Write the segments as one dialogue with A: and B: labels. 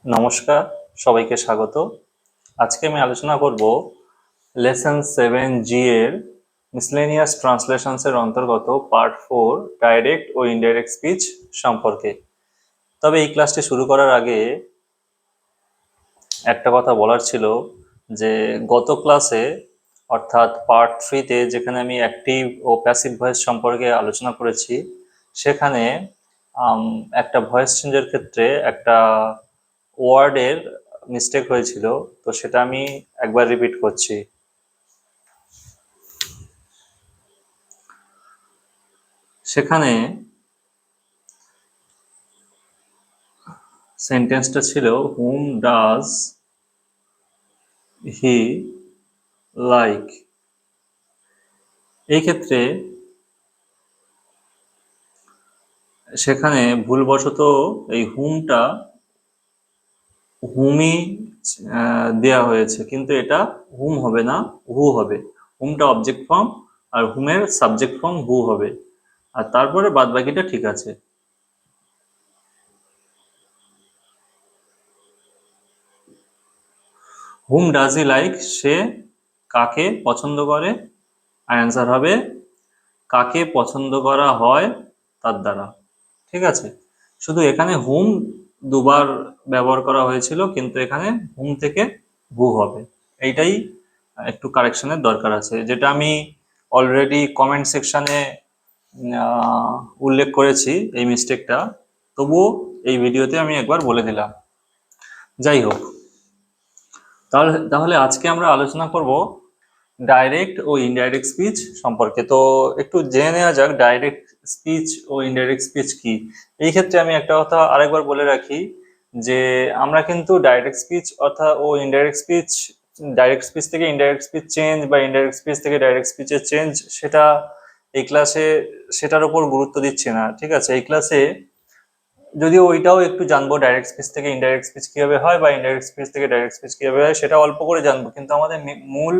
A: নমস্কার, সবাইকে স্বাগত। আজকে আমি আলোচনা করব লেসন 7G এর মিসলেনিয়াস ট্রান্সলেশনস এর অন্তর্গত পার্ট 4 ডাইরেক্ট ও ইনডাইরেক্ট স্পিচ সম্পর্কে। তবে এই ক্লাসটি শুরু করার আগে একটা কথা বলার ছিল যে গত ক্লাসে অর্থাৎ পার্ট 3-তে যেখানে আমি অ্যাক্টিভ ও প্যাসিভ ভয়েস সম্পর্কে আলোচনা করেছি, সেখানে একটা ভয়েস চেঞ্জের ক্ষেত্রে একটা ওয়ার্ডের মিস্টেক হয়েছিল। তো সেটা আমি একবার রিপিট করছি। সেখানে সেন্টেন্সটা ছিল হুম ডাজ হি লাইক। এই ক্ষেত্রে সেখানে ভুলবশত এই হুমটা হুমই দেয়া হয়েছে, কিন্তু এটা হুম হবে না, হু হবে। হুমটা object form R হুমের subject form who হবে, আর তারপরে বাদবাকিটা ঠিক আছে। হুম ডাজ হি লাইক, সে কাকে পছন্দ করে, আর অ্যান্সার হবে কাকে পছন্দ করা হয় তার দ্বারা। ঠিক আছে, শুধু এখানে হুম দুবার ব্যবহার করা হয়েছিল, কিন্তু এখানে হুম থেকে হু হবে। এইটাই একটু কারেকশনের দরকার আছে, যেটা আমি অলরেডি কমেন্ট সেকশনে উল্লেখ করেছি এই মিস্টেকটা। তবুও এই ভিডিওতে আমি একবার বলে দিলাম। যাই হোক, তাহলে আজকে আমরা আলোচনা করব ডাইরেক্ট ও ইনডাইরেক্ট স্পিচ সম্পর্কে। তো একটু জেনে নেওয়া যাক ডাইরেক্ট স্পিচ ও ইনডাইরেক্ট স্পিচ কি। এই ক্ষেত্রে আমি একটা কথা আরেকবার বলে রাখি যে আমরা কিন্তু ডাইরেক্ট স্পিচ অর্থাৎ ও ইনডাইরেক্ট স্পিচ, ডাইরেক্ট স্পিচ থেকে ইনডাইরেক্ট স্পিচ চেঞ্জ বা ইনডাইরেক্ট স্পিচ থেকে ডাইরেক্ট স্পিচের চেঞ্জ, সেটা এই ক্লাসে সেটার উপর গুরুত্ব দিচ্ছি না। ঠিক আছে, এই ক্লাসে যদিও ওইটাও একটু জানবো, ডাইরেক্ট স্পিচ থেকে ইনডাইরেক্ট স্পিচ কিভাবে হয় বা ইনডাইরেক্ট স্পিচ থেকে ডাইরেক্ট স্পিচ কিভাবে হয় সেটা অল্প করে জানবো, কিন্তু আমাদের মূল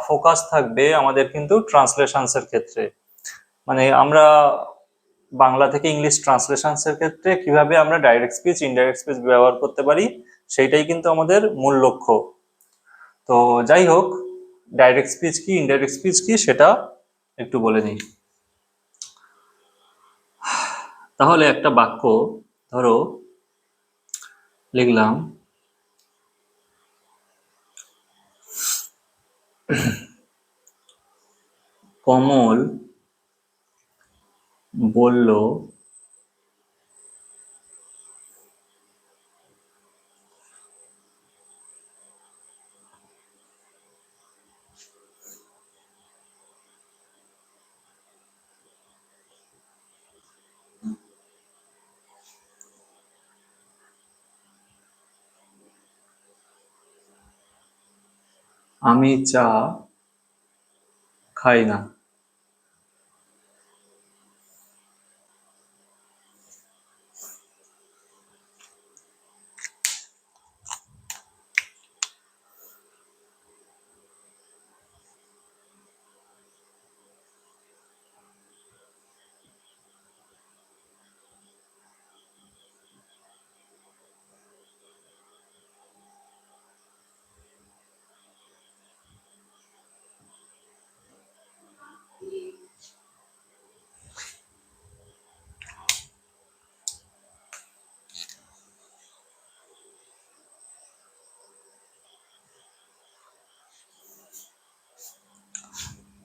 A: ফোকাস থাকবে আমাদের কিন্তু ট্রান্সলেশনস এর ক্ষেত্রে। মানে আমরা বাংলা থেকে ইংলিশ ট্রান্সলেশনস এর ক্ষেত্রে কিভাবে আমরা ডাইরেক্ট স্পিচ ইনডাইরেক্ট স্পিচ ব্যবহার করতে পারি, সেইটাই কিন্তু আমাদের মূল লক্ষ্য। তো যাই হোক, ডাইরেক্ট স্পিচ কি ইনডাইরেক্ট স্পিচ কি সেটা একটু বলে নিই। তাহলে একটা বাক্য ধরো লিখলাম, কমল বলল আমি চা খাই না।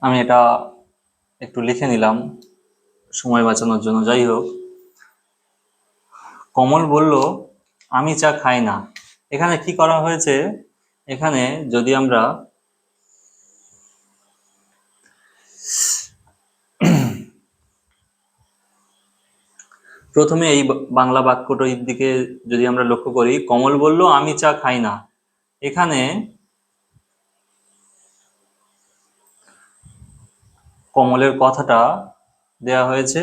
A: আমি এটা একটু লিখে নিলাম সময় বাঁচানোর জন্য। যাই হোক, কমল বলল আমি চা খাই না। এখানে কি করা হয়েছে, এখানে যদি আমরা প্রথমে এই বাংলা বাক্যটির দিকে যদি আমরা লক্ষ্য করি, কমল বলল আমি চা খাই না, এখানে কমলের কথাটা দেয়া হয়েছে।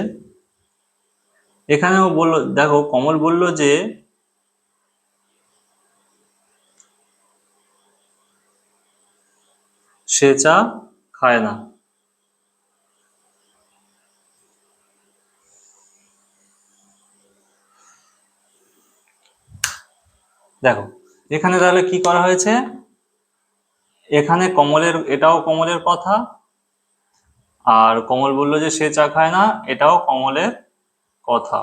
A: এখানেও বলল, দেখো কমল বলল যে সে চা খায় না। দেখো এখানে তাহলে কি করা হয়েছে, এখানে কমলের, এটাও কমলের কথা, আর কমল বললো যে সে চা খায় না, এটাও কমলের কথা।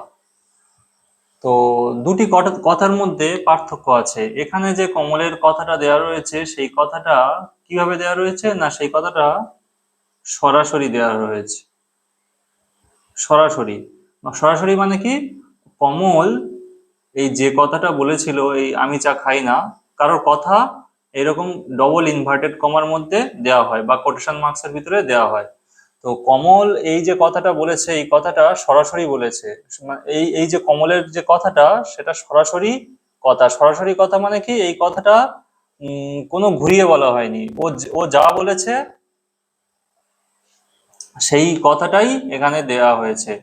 A: তো দুটি কথার মধ্যে পার্থক্য আছে। এখানে যে কমলের কথাটা দেওয়া রয়েছে সেই কথাটা কিভাবে দেওয়া রয়েছে না, সেই কথাটা সরাসরি দেওয়া রয়েছে। সরাসরি, সরাসরি মানে কি, কমল এই যে কথাটা বলেছিল এই আমি চা খাই না, কারোর কথা এরকম ডবল ইনভার্টেড কমার মধ্যে দেওয়া হয় বা কোটেশন মার্কসের ভিতরে দেওয়া হয়। তো কমল এই যে কথাটা বলেছে এই কথাটা সরাসরি বলেছে। এই এই যে কমলের যে কথাটা সেটা সরাসরি কথা। সরাসরি কথা মানে কি, এই কথাটা কোনো ঘুরিয়ে বলা হয়নি, ও যা বলেছে সেই কথাটাই এখানে দেয়া হয়েছে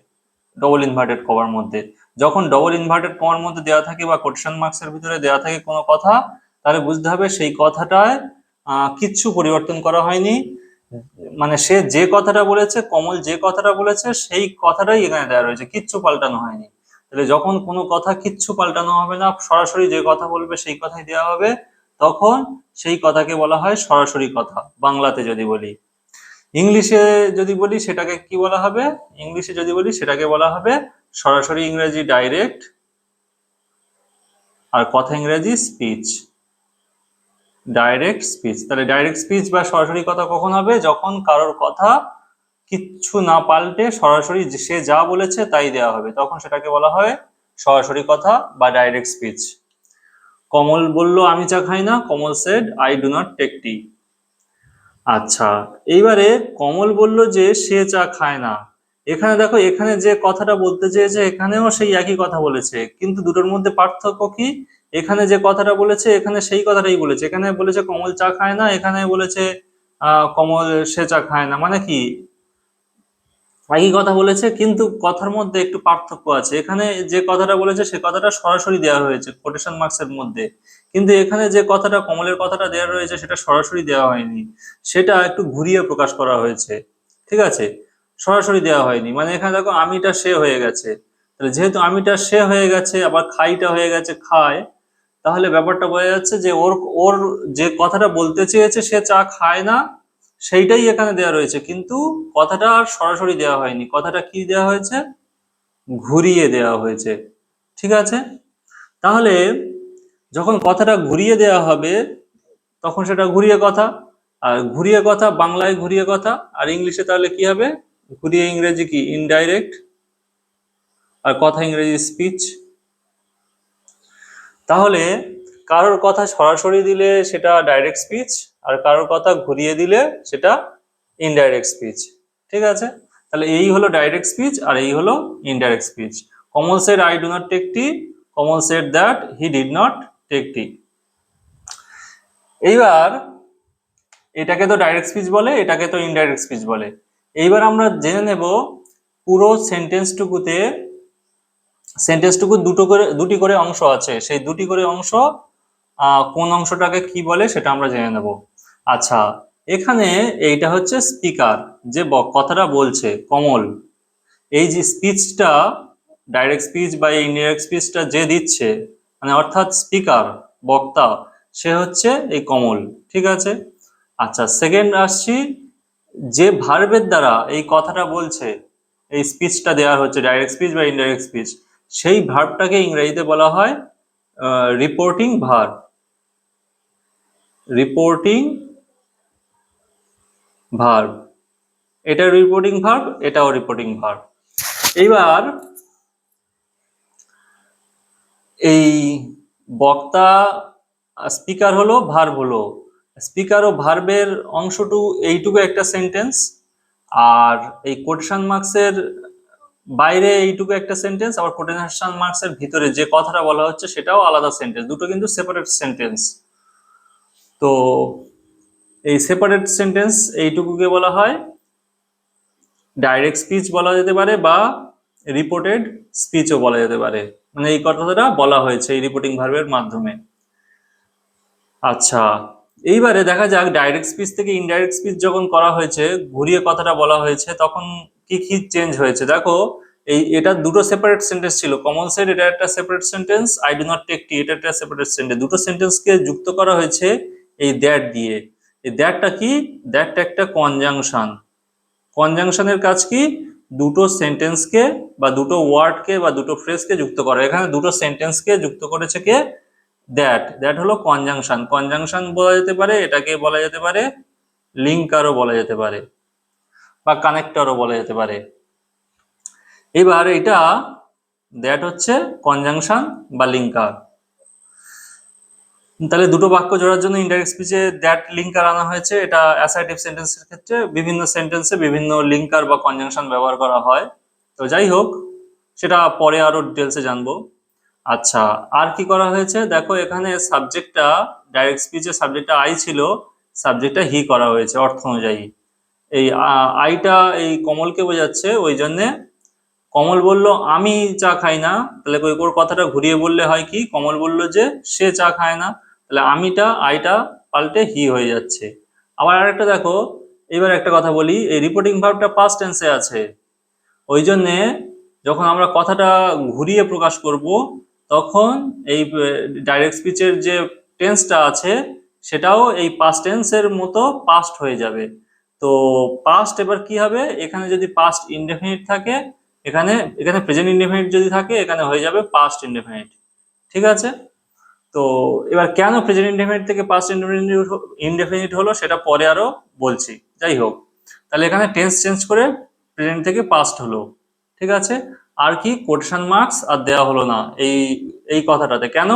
A: ডবল ইনভার্টেড কমার মধ্যে। যখন ডবল ইনভার্টেড কমার মধ্যে দেওয়া থাকে বা কোটেশন মার্কসের ভিতরে দেওয়া থাকে কোনো কথা, তাহলে বুঝতে হবে সেই কথাটায় কিচ্ছু পরিবর্তন করা হয়নি। মানে সে যে কথাটা বলেছে, কমল যে কথাটা বলেছে সেই কথাটাই এখানে দেওয়া রয়েছে, কিচ্ছু পাল্টানো হয়নি। তাহলে যখন কোনো কথা কিচ্ছু পাল্টানো হবে না, সরাসরি যে কথা বলবে সেই কথাই দেওয়া হবে, তখন সেই কথাকে বলা হয় সরাসরি কথা, বাংলাতে যদি বলি। ইংলিশে যদি বলি সেটাকে কি বলা হবে, ইংলিশে যদি বলি সেটাকে বলা হবে সরাসরি ইংরেজি ডাইরেক্ট, আর কথা ইংরেজি স্পিচ, ডাইরেক্ট স্পিচ। তাহলে ডাইরেক্ট স্পিচ বা সরাসরি কথা কখন হবে, যখন কারোর কথা কিচ্ছু না পাল্টে সরাসরি সে যা বলেছে তাই দেওয়া হবে, তখন সেটাকে বলা হয় সরাসরি কথা বা ডাইরেক্ট স্পিচ। কমল বলল আমি চা খাই না, Kamal said I do not take tea. আচ্ছা, এইবারে কমল বলল যে সে চা খায় না। এখানে দেখো, এখানে যে কথাটা বলতে চেয়েছে এখানেও সেই একই কথা বলেছে, কিন্তু দুটোর মধ্যে পার্থক্য কি, এখানে যে কথাটা বলেছে এখানে সেই কথাটাই বলেছে। এখানে বলেছে কমল চা খায় না, এখানে বলেছে কমল সে চা খায় না, মানে কি একই কথা বলেছে কিন্তু কথার মধ্যে একটু পার্থক্য আছে। এখানে যে কথাটা বলেছে সে কথাটা সরাসরি দেওয়া হয়েছে কোটেশন মার্কসের মধ্যে, কিন্তু এখানে যে কথাটা কমলের কথাটা দেওয়া রয়েছে সেটা সরাসরি দেওয়া হয়নি, সেটা একটু ঘুরিয়ে প্রকাশ করা হয়েছে। ঠিক আছে, সরাসরি দেওয়া হয়নি। মানে এখানে দেখো আমিটা সে হয়ে গেছে, তাহলে যেহেতু আমিটা সে হয়ে গেছে আবার খাইটা হয়ে গেছে খায়, তাহলে ব্যাপারটা বোঝা যাচ্ছে যে ওর ওর যে কথাটা বলতে চেয়েছে সে চা খায় না সেইটাই এখানে দেওয়া রয়েছে, কিন্তু কথাটা আর সরাসরি দেওয়া হয়নি, কথাটা কি দেওয়া হয়েছে, ঘুরিয়ে দেওয়া হয়েছে। ঠিক আছে, তাহলে যখন কথাটা ঘুরিয়ে দেওয়া হবে তখন সেটা ঘুরিয়ে কথা, আর ঘুরিয়ে কথা বাংলায় ঘুরিয়ে কথা, আর ইংলিশে তাহলে কি হবে, ঘুরিয়ে ইংরেজি কি ইনডাইরেক্ট, আর কথা ইংরেজি স্পিচ। তাহলে কারোর কথা সরাসরি দিলে সেটা ডাইরেক্ট স্পিচ, আর কারোর কথা ঘুরিয়ে দিলে সেটা ইনডাইরেক্ট স্পিচ। ঠিক আছে, তাহলে এই হলো ডাইরেক্ট স্পিচ আর এই হলো indirect speech. Kamal said I do not take tea, Kamal said that he did not take tea. এইবার এটাকে তো ডাইরেক্ট স্পিচ বলে, এটাকে তো ইনডাইরেক্ট স্পিচ বলে। এইবার আমরা জেনে নেব পুরো সেন্টেন্সটুকু দুটি করে অংশ আছে, সেই দুটি করে অংশ কোন অংশটাকে কি বলে সেটা আমরা জেনে নেব। আচ্ছা, এখানে এইটা হচ্ছে স্পিকার, যে কথাটা বলছে কমল, এই যে স্পিচটা ডাইরেক্ট স্পিচ বা ইনডাইরেক্ট স্পিচটা যে দিচ্ছে, মানে অর্থাৎ স্পিকার বক্তা, সে হচ্ছে এই কমল। ঠিক আছে, আচ্ছা সেকেন্ড আসছি, যে ভার্বের দ্বারা এই কথাটা বলছে, এই স্পিচটা দেওয়া হচ্ছে ডাইরেক্ট স্পিচ বা ইনডাইরেক্ট স্পিচ, সেই ভার্বটাকে ইংরেজিতে বলা হয় রিপোর্টিং ভার্ব। রিপোর্টিং ভার্ব, এটা রিপোর্টিং ভার্ব, এটাও রিপোর্টিং ভার্ব। এইবার এই বক্তা স্পিকার হলো, ভার্ব হলো, স্পিকার ও ভার্বের অংশটু এইটুকু একটা সেন্টেন্স, আর এই কোটেশন মার্কসের বাইরে এইটুকু একটা সেন্টেন্স, আবার কোটেশন মার্কসের ভিতরে যে কথাটা বলা হচ্ছে সেটাও আলাদা সেন্টেন্স, দুটো কিন্তু সেপারেট সেন্টেন্স। তো এই সেপারেট সেন্টেন্স এইটুকুকে বলা হয় ডাইরেক্ট স্পিচ বলা যেতে পারে বা রিপোর্টেড স্পিচও বলা যেতে পারে, মানে এই কথাটা বলা হয়েছে এই রিপোর্টিং ভার্বের মাধ্যমে। আচ্ছা, এইবারে দেখা যাক ডাইরেক্ট স্পিচ থেকে ইনডাইরেক্ট স্পিচ যখন করা হয়েছে, ঘুরিয়ে কথাটা বলা হয়েছে, তখন কি কি চেঞ্জ হয়েছে। দেখো এটা দুটো সেপারেট সেন্টেন্স ছিল, কমন সেট এটা একটা separate sentence, I do not take tea এটা একটা সেপারেট সেন্টেন্স। দুটো সেন্টেন্সকে যুক্ত করা হয়েছে এই দ্যাট দিয়ে। এই দ্যাটটা কি? দ্যাটটা একটা কনজাংশন। কনজাংশনের কাজ কি? দুটো সেন্টেন্সকে বা দুটো ওয়ার্ডকে বা দুটো ফ্রেজকে যুক্ত করা। এখানে দুটো সেন্টেন্সকে যুক্ত করেছে কে? দ্যাট। দ্যাট হলো কনজাংশন। কনজাংশন বলা যেতে পারে, এটাকে বলা যেতে পারে লিঙ্কারও বলা যেতে পারে বা কানেক্টরও বলা যেতে পারে। এবার এটা দ্যাট হচ্ছে কনজাংশন বা লিঙ্কার। তাহলে দুটো বাক্য জোড়ার জন্য ইনডাইরেক্ট স্পিচে দ্যাট লিঙ্কার আনা হয়েছে। এটা অ্যাসার্টিভ সেন্টেন্সের ক্ষেত্রে বিভিন্ন সেন্টেন্সে বিভিন্ন লিঙ্কার বা কনজাংশন ব্যবহার করা হয়। তো যাই হোক, সেটা পরে আরো ডিটেলসে জানবো। আচ্ছা, আর কি করা হয়েছে দেখো, এখানে সাবজেক্টটা ডাইরেক্ট স্পিচে সাবজেক্টটা আই ছিল, সাবজেক্টটা হি করা হয়েছে অর্থ অনুযায়ী। এই আইটা এই কমলকে বোঝাচ্ছে, ওই জন্যে কমল বলল আমি চা খাই না, তাহলে ওর কথাটা ঘুরিয়ে বললে হয় কি? কমল বলল যে সে চা খায় না, তাহলে আমিটা আইটা পাল্টে হি হয়ে যাচ্ছে। আবার আরেকটা দেখো, এবার একটা কথা বলি, এই রিপোর্টিং ভার্বটা পাস্ট টেন্সে আছে, ওই জন্যে যখন আমরা কথাটা ঘুরিয়ে প্রকাশ করব তখন এই ডাইরেক্ট স্পিচের যে টেন্সটা আছে সেটাও এই পাস্ট টেন্সের মতো পাস্ট হয়ে যাবে। তো পাস্ট এবার কি হবে? এখানে যদি পাস্ট ইনডেফিনিট থাকে, এখানে এখানে প্রেজেন্ট ইনডেফিনিট যদি থাকে, এখানে হয়ে যাবে পাস্ট ইনডেফিনিট। ঠিক আছে? তো এবার কেন প্রেজেন্ট ইনডেফিনিট থেকে পাস্ট ইনডেফিনিট হলো সেটা পরে আরো বলছি। যাই হোক, তাহলে এখানে টেন্স চেঞ্জ করে প্রেজেন্ট থেকে পাস্ট হলো। ঠিক আছে? আর কি কোটেশন মার্কস আর দেওয়া হলো না এই এই কথাটাতে। কেন?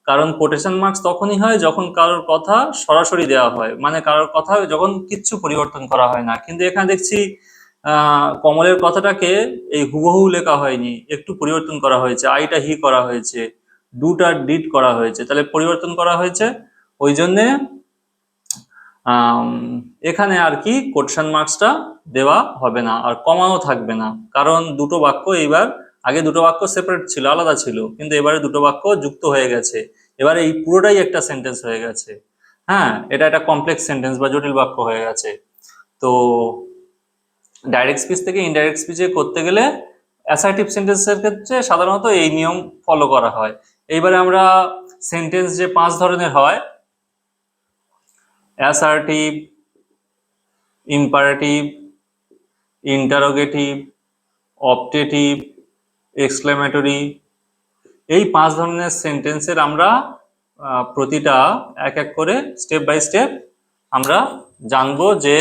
A: কারণ কোটেশন মার্কস তখনই হয় যখন কারোর কথা সরাসরি দেওয়া হয়, মানে কারোর কথা যখন কিচ্ছু পরিবর্তন করা হয় না। কিন্তু এখানে দেখছি কমলের কথাটাকে এই হুবহু লেখা হয়নি, একটু পরিবর্তন করা হয়েছে, আইটা হি করা হয়েছে, ডুটা ডিড করা হয়েছে, তাহলে পরিবর্তন করা হয়েছে। ওই জন্যে এখানে আর কি কোটেশন মার্কসটা দেওয়া হবে না, আর কমাও থাকবে না। কারণ দুটো বাক্য এইবার, আগে দুটো বাক্য সেপারেট ছিল, আলাদা ছিল, কিন্তু এবারে দুটো বাক্য যুক্ত হয়ে গেছে। এবারে এই পুরোটাই একটা সেন্টেন্স হয়ে গেছে। হ্যাঁ, এটা একটা কমপ্লেক্স সেন্টেন্স বা জটিল বাক্য হয়ে গেছে। তো ডাইরেক্ট স্পিচ থেকে ইনডাইরেক্ট স্পিচে করতে গেলে অ্যাসার্টিভ সেন্টেন্সের ক্ষেত্রে সাধারণত এই নিয়ম ফলো করা হয়। এইবারে আমরা সেন্টেন্স যে 5 ধরনের হয়, assertive, imperative, interrogative, optative, exclamatory, এই 5 ধরনের সেন্টেন্সের আমরা প্রতিটা এক এক করে স্টেপ বাই স্টেপ আমরা জানবো যে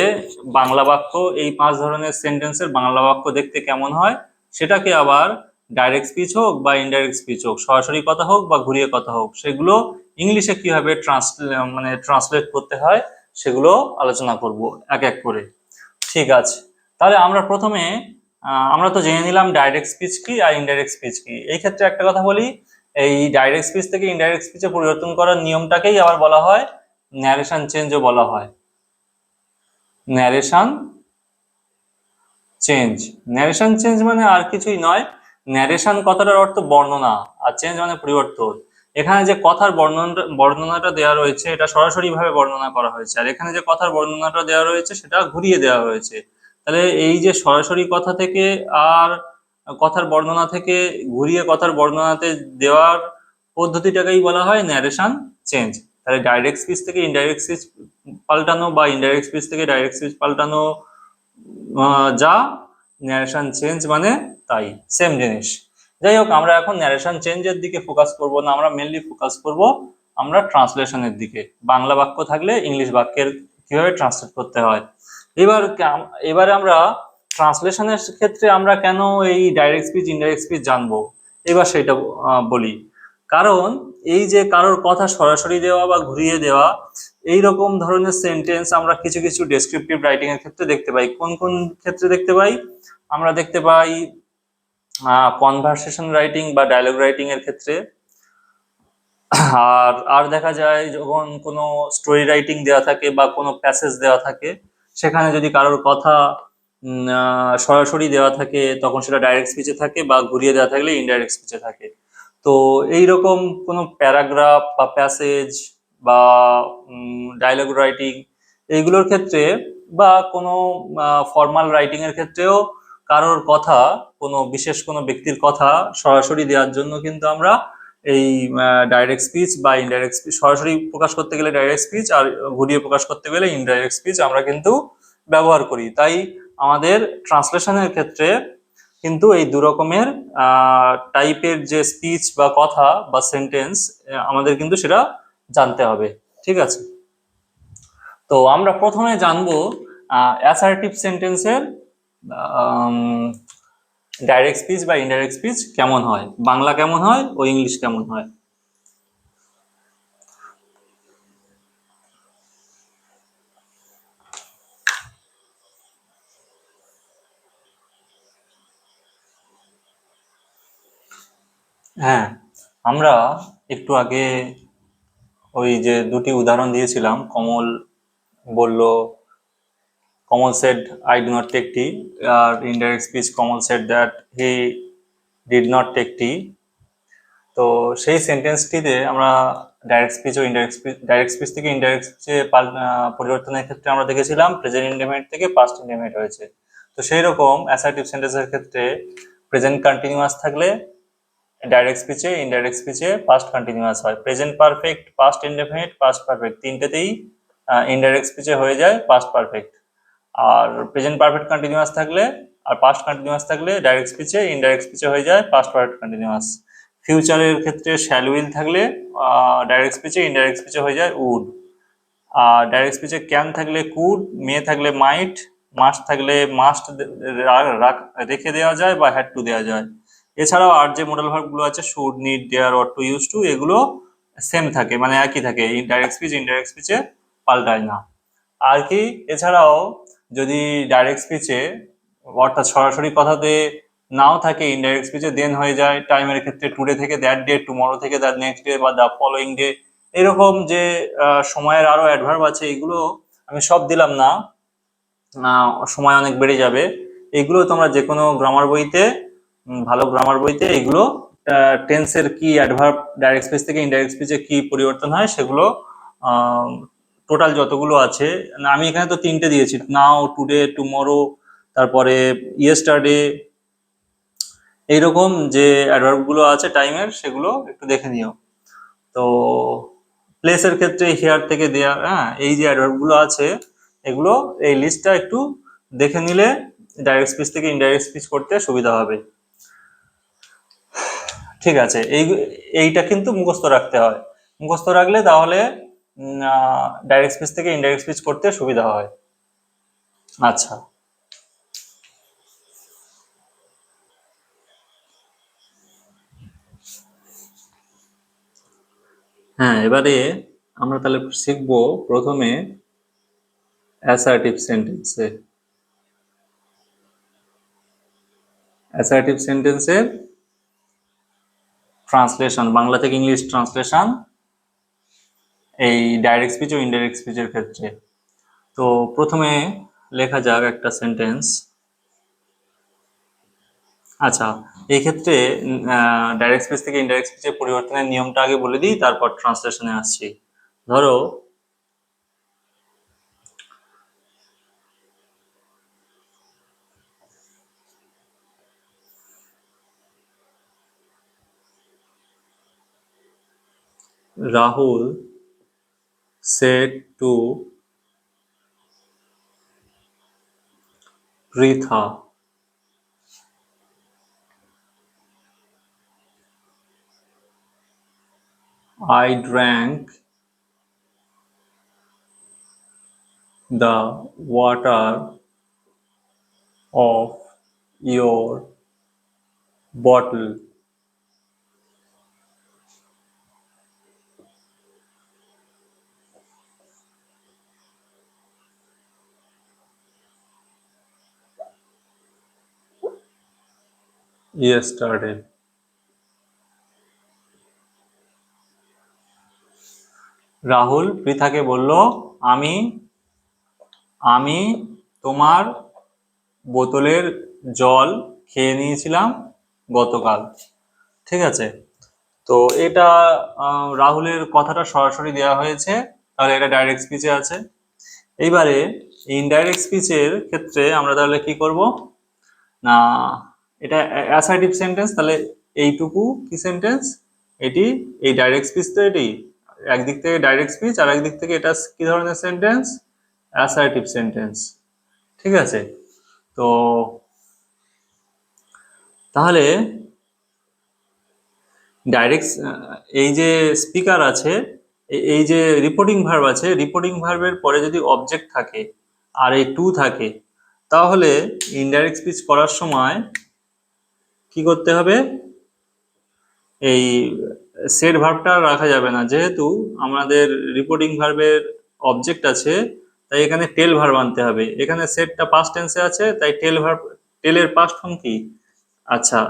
A: বাংলা বাক্য এই 5 ধরনের সেন্টেন্সের বাংলা বাক্য দেখতে কেমন হয়। সেটাকে আবার ডাইরেক্ট স্পিচ হোক বা ইনডাইরেক্ট স্পিচ হোক, সরাসরি কথা হোক বা ঘুরিয়ে কথা হোক, সেগুলো ইংলিশে কিভাবে ট্রান্সলেট করতে হয় সেগুলো আলোচনা করব এক এক করে। ঠিক আছে, তাহলে আমরা প্রথমে আমরা তো জেনে নিলাম ডাইরেক্ট স্পিচ কি আর ইনডাইরেক্ট স্পিচ কি। এই ক্ষেত্রে একটা কথা বলি, এই ডাইরেক্ট স্পিচ থেকে ইনডাইরেক্ট স্পিচে পরিবর্তন করার নিয়মটাকেই আবার বলা হয় ন্যারেশন চেঞ্জও বলা হয়। ন্যারেশন চেঞ্জ, ন্যারেশন চেঞ্জ মানে আর কিছুই নয়, ন্যারেশন কথাটার অর্থ বর্ণনা, আর চেঞ্জ মানে পরিবর্তন। এখানে যে কথার বর্ণনাটা দেওয়া রয়েছে এটা সরাসরি ভাবে বর্ণনা করা হয়েছে, আর এখানে যে কথার বর্ণনাটা দেওয়া রয়েছে সেটা ঘুরিয়ে দেওয়া হয়েছে। তাহলে এই যে সরাসরি কথা থেকে আর কথার বর্ণনা থেকে ঘুরিয়ে কথার বর্ণনাতে দেওয়ার পদ্ধতিটাকেই বলা হয় ন্যারেশন চেঞ্জ। তাহলে ডাইরেক্ট স্পিচ থেকে ইনডাইরেক্ট স্পিচ পাল্টানো বা ইনডাইরেক্ট স্পিচ থেকে ডাইরেক্ট স্পিচ পাল্টানো যা, ন্যারেশন চেঞ্জ মানে তাই, সেম জিনিস। যাই হোক, আমরা এখন ন্যারেশন চেঞ্জের দিকে ফোকাস করব না, আমরা মেনলি ফোকাস করব আমরা ট্রান্সলেশনের দিকে। বাংলা বাক্য থাকলে ইংলিশ বাক্যের কিভাবে ট্রান্সলেট করতে হয়। এবারে আমরা ট্রান্সলেশনের ক্ষেত্রে আমরা কেন এই ডাইরেক্ট স্পিচ ইনডাইরেক্ট স্পিচ জানবো, এবার সেটা বলি। কারণ এই যে কারোর কথা সরাসরি দেওয়া বা ঘুরিয়ে দেওয়া, এই রকম ধরনের সেন্টেন্স আমরা কিছু কিছু ডেসক্রিপটিভ রাইটিং এর ক্ষেত্রে দেখতে পাই। কোন কোন ক্ষেত্রে দেখতে পাই? আমরা দেখতে পাই কনভারসেশন রাইটিং বা ডায়লগ রাইটিং এর ক্ষেত্রে, আর আর দেখা যায় যখন কোনো স্টোরি রাইটিং দেওয়া থাকে বা কোনো প্যাসেজ দেওয়া থাকে, সেখানে যদি কারোর কথা সরাসরি দেওয়া থাকে তখন সেটা ডাইরেক্ট স্পিচে থাকে, বা ঘুরিয়ে দেওয়া থাকলে ইনডাইরেক্ট স্পিচে থাকে। তো এইরকম কোনো প্যারাগ্রাফ বা প্যাসেজ বা ডায়লগ রাইটিং এইগুলোর ক্ষেত্রে বা কোনো ফর্মাল রাইটিং এর ক্ষেত্রেও কারোর কথা, কোনো বিশেষ কোনো ব্যক্তির কথা সরাসরি দেওয়ার জন্য কিন্তু আমরা এই ডাইরেক্ট স্পিচ বা ইনডাইরেক্ট স্পিচ, সরাসরি প্রকাশ করতে গেলে ডাইরেক্ট স্পিচ আর ঘুরিয়ে প্রকাশ করতে গেলে ইনডাইরেক্ট স্পিচ আমরা কিন্তু ব্যবহার করি। তাই আমাদের ট্রান্সলেশনের ক্ষেত্রে কিন্তু এই দু রকমের টাইপের যে স্পিচ বা কথা বা সেন্টেন্স আমাদের কিন্তু সেটা জানতে হবে। ঠিক আছে, তো আমরা প্রথমে জানবো অ্যাসার্টিভ সেন্টেন্সের ডাইরেক্ট স্পিচ বা ইনডাইরেক্ট স্পিচ কেমন হয়, বাংলা কেমন হয় ও ইংলিশ কেমন হয়। হ্যাঁ, আমরা একটু আগে ওই যে দুটি উদাহরণ দিয়েছিলাম, কমল বলল, Kamal said I do not take tea, আর indirect speech Kamal said that he did not take tea. তো সেই সেন্টেন্সটিতে আমরা ডাইরেক্ট স্পিচ ও ইনডাইরেক্ট স্পিচ, ডাইরেক্ট স্পিচ থেকে ইনডাইরেক্ট স্পিচে পরিবর্তনের ক্ষেত্রে আমরা দেখেছিলাম প্রেজেন্ট ইনডেফিনিট থেকে পাস্ট ইনডেফিনিট হয়েছে। তো সেই রকম অ্যাসার্টিভ সেন্টেন্সের ক্ষেত্রে প্রেজেন্ট কন্টিনিউয়াস থাকলে ডাইরেক্ট স্পিচে ইনডাইরেক্ট স্পিচে পাস্ট কন্টিনিউয়াস হয়, present perfect, past indefinite, past perfect তিনটেতেই ইনডাইরেক্ট স্পিচে হয়ে যায় পাস্ট পারফেক্ট। আর প্রেজেন্ট পারফেক্ট কন্টিনিউয়াস থাকলে আর পাস্ট কন্টিনিউয়াস থাকলে ডাইরেক্ট স্পিচে ইনডাইরেক্ট স্পিচে হয়ে যায় পাস্ট পারফেক্ট কন্টিনিউয়াস। ফিউচারের ক্ষেত্রে শ্যাল উইল থাকলে ডাইরেক্ট স্পিচে ইনডাইরেক্ট স্পিচে হয়ে যায় উড। আর ডাইরেক্ট স্পিচে ক্যান থাকলে কুড, মে থাকলে মাইট, মাস্ট থাকলে মাস্ট রেখে দেওয়া যায় বা হ্যাড টু দেওয়া যায়। এছাড়াও আর যে মডেল ভার্বগুলো আছে should, need, dare, ought to, use to, এগুলো সেম থাকে, মানে একই থাকে, ডাইরেক্ট স্পিচ ইনডাইরেক্ট স্পিচে পাল্টায় না। আর কি এছাড়াও যদি ডাইরেক্ট স্পিচে অর্থাৎ সরাসরি কথাতে নাও থাকে, ইনডাইরেক্ট স্পিচে দেন হয়ে যায়। টাইমের ক্ষেত্রে টুডে থেকে দ্যাট ডে, টুমরো থেকে দ্য নেক্সট ডে বা দ্য ফলোয়িং ডে। এরকম যে সময়ের আরো অ্যাডভার্ব আছে, এগুলো আমি সব দিলাম না, সময় অনেক বেড়ে যাবে। এগুলো তোমরা যে কোনো গ্রামার বইতে, ভালো গ্রামার বইতে এগুলো টেন্সের কি অ্যাডভার্ব ডাইরেক্ট স্পিচ থেকে ইনডাইরেক্ট স্পিচে কি পরিবর্তন হয় সেগুলো টোটাল যতগুলো আছে, আমি এখানে তো তিনটে দিয়েছি, নাও, টুডে, টুমরো, তারপরে ইয়েস্টারডে, এইরকম যে অ্যাডভার্ব গুলো আছে টাইমের, সেগুলো একটু দেখে নিও। তো প্লেসের ক্ষেত্রে হিয়ার থেকে দেয়া, হ্যাঁ, এই যে অ্যাডভার্ব গুলো আছে এগুলো, এই লিস্টটা একটু দেখে নিলে ডাইরেক্ট স্পিচ থেকে ইনডাইরেক্ট স্পিচ করতে সুবিধা হবে। ঠিক আছে, এইটা কিন্তু মুখস্থ রাখতে হয়, মুখস্থ রাখলে তাহলে ডাইরেক্ট স্পিচ থেকে ইনডাইরেক্ট স্পিচ করতে সুবিধা হয়। আচ্ছা, হ্যাঁ, এবারে আমরা তাহলে শিখবো প্রথমে অ্যাসার্টিভ সেন্টেন্সে, অ্যাসার্টিভ সেন্টেন্সের ট্রান্সলেশন, বাংলা থেকে ইংলিশ ট্রান্সলেশন এই ডাইরেক্ট স্পিচ ও ইনডাইরেক্ট স্পিচের ক্ষেত্রে। তো প্রথমে লেখা যাক একটা সেন্টেন্স। আচ্ছা, এই ক্ষেত্রে ডাইরেক্ট স্পিচ থেকে ইনডাইরেক্ট স্পিচের পরিবর্তনের নিয়মটা আগে বলে দিই, তারপর ট্রান্সলেশনে আসছি। ধরো Rahul said to Pritha, I drank the water of your bottle. Yesterday. Rahul পৃথাকে বলল, আমি আমি তোমার বোতলের জল খেয়ে নিয়েছিলাম গতকাল। ঠিক আছে, তো এটা রাহুলের কথাটা সরাসরি দেওয়া হয়েছে, তাহলে এটা ডাইরেক্ট স্পিচে আছে। এইবারে ইনডাইরেক্ট স্পিচের ক্ষেত্রে আমরা তাহলে কি করব, না এটা অ্যাসার্টিভ সেন্টেন্স, তাহলে এইটুকু কি সেন্টেন্স, এটি এই ডাইরেক্ট স্পিচ তো এটি একদিক থেকে ডাইরেক্ট স্পিচ আর একদিক থেকে এটা কি ধরনের সেন্টেন্স, অ্যাসার্টিভ সেন্টেন্স। ঠিক আছে, তো তাহলে ডাইরেক্ট এই যে স্পিকার আছে, এই যে রিপোর্টিং ভার্ব আছে, রিপোর্টিং ভার্বের পরে যদি অবজেক্ট থাকে আর এই টু থাকে, তাহলে ইনডাইরেক্ট স্পিচ করার সময় কি করতে হবে, এই সেড ভার্বটা রাখা যাবে না, যেহেতু আমাদের রিপোর্টিং ভার্বের অবজেক্ট আছে, তাই এখানে টেল ভার্ব আনতে হবে। এখানে সেডটা পাস্ট টেন্সে আছে, তাই টেল ভার্ব, টেলের পাস্ট ফর্ম কি, আচ্ছা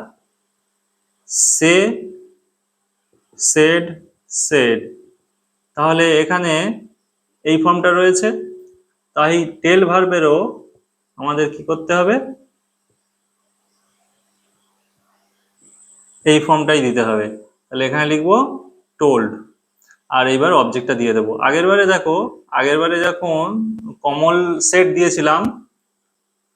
A: সে, সেড, সেড, তাহলে এখানে এই ফর্মটা রয়েছে, তাই টেল ভার্বেরও আমাদের কি করতে হবে, এই ফর্মটাই দিতে হবে। তাহলে এখানে লিখবো টোল্ড, আর এইবার অবজেক্টটা দিয়ে দেবো। আগের বারে দেখো, আগের বারে যখন কমল সেট দিয়েছিলাম,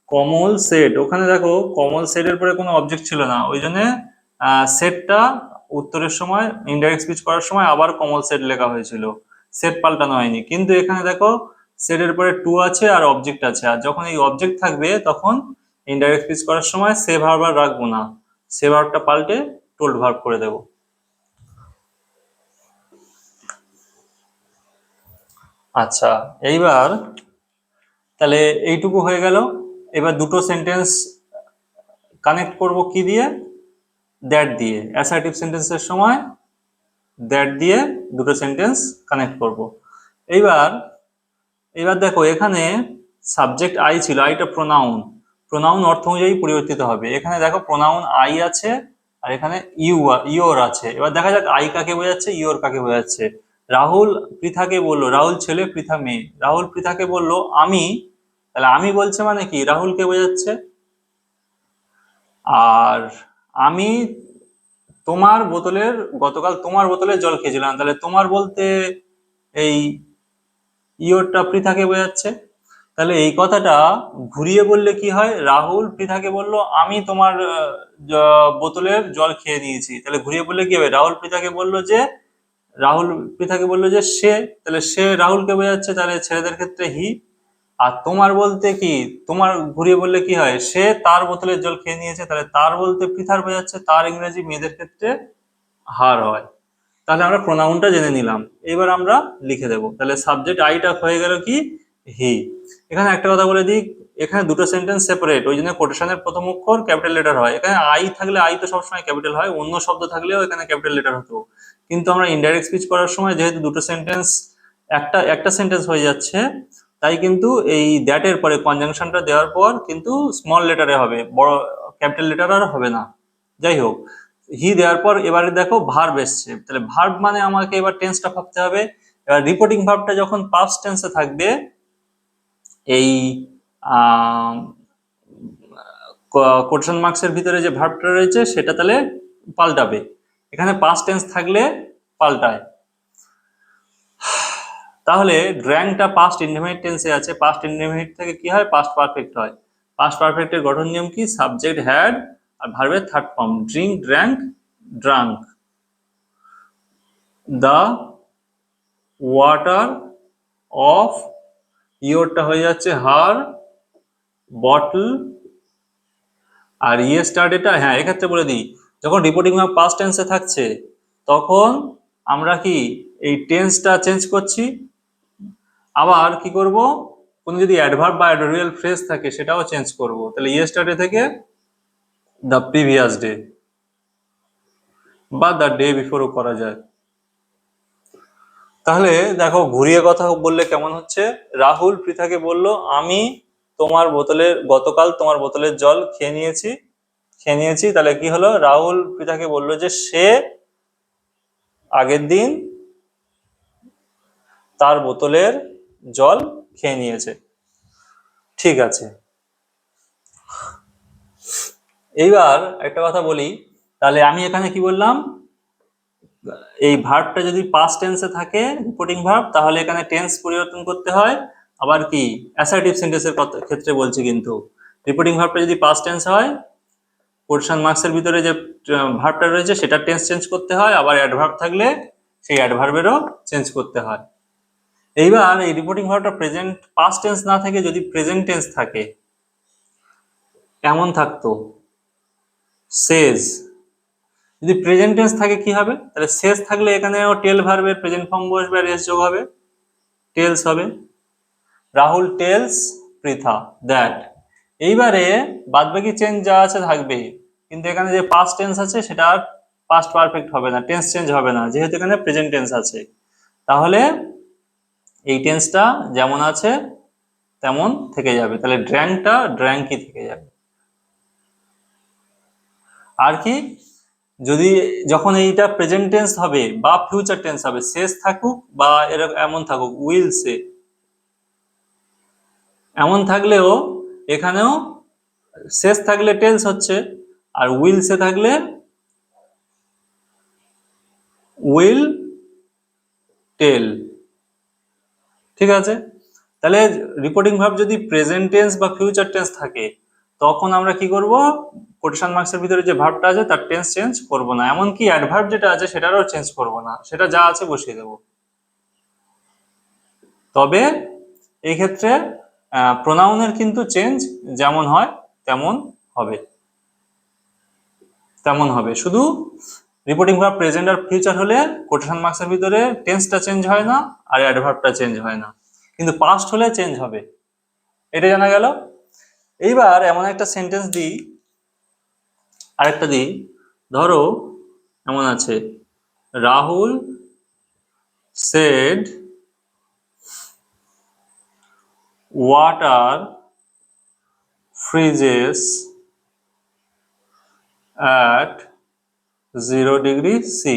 A: কমল সেট, ওখানে দেখো কমল সেটের পরে কোনো অবজেক্ট ছিল না, ওই জন্য সেটটা উত্তরের সময় ইনডাইরেক্ট স্পিচ করার সময় আবার কমল সেট লেখা হয়েছিল, সেট পাল্টানো হয়নি। কিন্তু এখানে দেখো সেটের পরে টু আছে আর অবজেক্ট আছে, আর যখন এই অবজেক্ট থাকবে তখন ইনডাইরেক্ট স্পিচ করার সময় সে ভার্ব আর রাখবো না, সে ভার্বটা পাল্টে টোল্ড ভার্ব করে দেবো। আচ্ছা, এইবার তাহলে এইটুকু হয়ে গেল। এবার দুটো সেন্টেন্স কানেক্ট করব কি দিয়ে, দ্যাট দিয়ে। অ্যাসার্টিভ সেন্টেন্সের সময় দ্যাট দিয়ে দুটো সেন্টেন্স কানেক্ট করব। এইবার এইবার দেখো এখানে সাবজেক্ট আই ছিল, আইটা প্রোনাউন, প্রোনাউন অর্থ অনুযায়ী পরিবর্তিত হবে। এখানে দেখো প্রোনাউন আই আছে আর এখানে ইওর আছে। এবার দেখা যাক আই কাকে বোঝাচ্ছে, ইওর কাকে বোঝাচ্ছে। রাহুল পৃথাকে বললো, রাহুল ছেলে পৃথা মেয়ে, রাহুল পৃথাকে বললো আমি, তাহলে আমি বলছে মানে কি, রাহুলকে বোঝাচ্ছে। আর আমি তোমার বোতলের, গতকাল তোমার বোতলে জল খেয়েছিলাম, তাহলে তোমার বলতে এই ইওরটা পৃথাকে বোঝাচ্ছে। তাহলে এই কথাটা ঘুরিয়ে বললে কি হয়, রাহুল পৃথাকে বললো আমি তোমার বোতলের জল খেয়ে নিয়েছি, তাহলে ঘুরিয়ে বললে কি হবে, রাহুল পৃথাকে বললো যে, রাহুল পৃথাকে বললো যে সে, তাহলে সে রাহুলকে বোঝাচ্ছে, তাহলে ছেলেদের ক্ষেত্রে হি। আর তোমার বলতে কি, তোমার ঘুরিয়ে বললে কি হয়, সে তার বোতলের জল খেয়ে নিয়েছে, তাহলে তার বলতে পৃথার বোঝাচ্ছে, তার ইংরেজি মেয়েদের ক্ষেত্রে হার হয়। তাহলে আমরা প্রোনাউনটা জেনে নিলাম, এবার আমরা লিখে দেব। তাহলে সাবজেক্ট আইটা হয়ে গেল কি, হি। এখানে একটা কথা বলে দিই, এখানে দুটো সেন্টেন্স সেপারেট, ওই জন্য কোটেশনের প্রথম অক্ষর ক্যাপিটাল লেটার হয়। এখানে আই থাকলে আই তো সবসময় ক্যাপিটাল হয়, অন্য শব্দ থাকলেও এখানে ক্যাপিটাল লেটার হতো। কিন্তু আমরা ইনডাইরেক্ট স্পিচ করার সময় যেহেতু দুটো সেন্টেন্স, একটা একটা সেন্টেন্স হয়ে যাচ্ছে, তাই কিন্তু এই দ্যাট এর পরে কনজাংশনটা দেওয়ার পর কিন্তু স্মল লেটারে হবে, বড় ক্যাপিটাল লেটার আর হবে না। যাই হোক, হি দেওয়ার পর এবারে দেখো ভার্ব এসছে, তাহলে ভার্ব মানে আমাকে এবার টেন্সটা ভাবতে হবে। এবার রিপোর্টিং ভার্বটা যখন পাস্ট টেন্সে থাকবে, এই কোটেশন মার্কসের ভিতরে যে ভার্বটা রয়েছে সেটা তাহলে পাল্টাবে। এখানে পাস্ট টেন্স থাকলে পাল্টায়। তাহলে ড্র্যাঙ্কটা পাস্ট ইনডেফিনিট টেন্সে আছে, পাস্ট ইনডেফিনিট থেকে কি হয়, পাস্ট পারফেক্ট হয়। পাস্ট পারফেক্টের গঠন নিয়ম কি, সাবজেক্ট হ্যাড আর ভার্বের third form, drink, drank, drunk. The water of, ইয়োরটা হয়ে যাচ্ছে হার, বটল, আর স্টার্টেটা, হ্যাঁ এক্ষেত্রে বলে দিই, যখন রিপোর্টিং ভার্ব পাস্ট টেন্সে থাকছে তখন আমরা কি এই টেন্সটা চেঞ্জ করছি। আবার কি করব, কোন যদি অ্যাডভার্ব বা অ্যাডভার্বিয়াল ফ্রেজ থাকে সেটাও চেঞ্জ করব। তাহলে ইয়েস্টারডে থেকে দ্য প্রিভিয়াস ডে বা দ্য ডে বিফোরও করা যায়। তাহলে দেখো ঘুরিয়ে কথা বললে কেমন হচ্ছে, রাহুল পৃথাকে বলল আমি তোমার বোতলের, গতকাল তোমার বোতলের জল খেয়ে নিয়েছি, খেয়ে নিয়েছি। তাহলে কি হলো, রাহুল পৃথাকে বলল যে সে আগের দিন তার বোতলের জল খেয়ে নিয়েছে। ঠিক আছে, এইবার একটা কথা বলি, তাহলে আমি এখানে কি বললাম, এই ভার্বটা যদি পাস্ট টেন্সে থাকে রিপোর্টিং ভার্ব, তাহলে এখানে টেন্স পরিবর্তন করতে হয়। আবার কি অ্যাসার্টিভ সেন্টেন্সের ক্ষেত্রে বলছি, কিন্তু রিপোর্টিং ভার্বটা যদি পাস্ট টেন্স হয়, কোটেশন মার্কসের ভিতরে যে ভার্বটা রয়েছে সেটা টেন্স চেঞ্জ করতে হয়, আবার অ্যাডভার্ব থাকলে সেই অ্যাডভার্বেরও চেঞ্জ করতে হয়। এইবার এই রিপোর্টিং ভার্বটা প্রেজেন্ট পাস্ট টেন্স না থেকে যদি প্রেজেন্ট টেন্স থাকে, এমন থাকতো সেজ। যদি প্রেজেন্ট টেন্স থাকে কি হবে, তাহলে সেজ থাকলে এখানেও টেল ভার্বের প্রেজেন্ট ফর্ম বসবে আর এস যোগ হবে, টেলস হবে। Rahul tells Pritha that. এইবারে বাদবাকি চেঞ্জ যা আছে থাকবে, কিন্তু এখানে যে পাস্ট টেন্স আছে সেটা আর পাস্ট পারফেক্ট হবে না, টেন্স চেঞ্জ হবে না, যেহেতু এখানে প্রেজেন্ট টেন্স আছে। তাহলে এই টেন্সটা যেমন আছে তেমন থেকে যাবে, তাহলে ড্র্যাঙ্কটা ড্র্যাঙ্কই থেকে যাবে। আর কি, যদি যখন এইটা প্রেজেন্ট টেন্স হবে বা ফিউচার টেন্স হবে, শেষ থাকুক বা এরকম এমন থাকুক, উইল সে, এমন থাকলেও এখানেও শেষ থাকলে টেন্স হচ্ছে, আর উইল সে থাকলে উইল টেল। ঠিক আছে, তাহলে রিপোর্টিং ভার্ব যদি প্রেজেন্ট টেন্স বা ফিউচার টেন্স থাকে, তখন আমরা কি করব, কোটেশন মার্কসের ভিতরে যে ভার্বটা আছে তার টেন্স চেঞ্জ করব না, এমনকি অ্যাডভার্ব যেটা আছে সেটারও চেঞ্জ করব না, সেটা যা আছে বসিয়ে দেব। তবে এই ক্ষেত্রে প্রোনাউনের কিন্তু চেঞ্জ যেমন হয় তেমন হবে, তেমন হবে। শুধু রিপোর্টিং ভার্ব প্রেজেন্ট আর ফিউচার হলে কোটেশন মার্কসের ভিতরে টেন্সটা চেঞ্জ হয় না আর অ্যাডভার্বটা চেঞ্জ হয় না, কিন্তু পাস্ট হলে চেঞ্জ হবে, এটা জানা গেল। এইবার এমন একটা সেন্টেন্স দিই, আরেকটা দিই, ধরো এমন আছে, Rahul said water freezes at 0 degree C.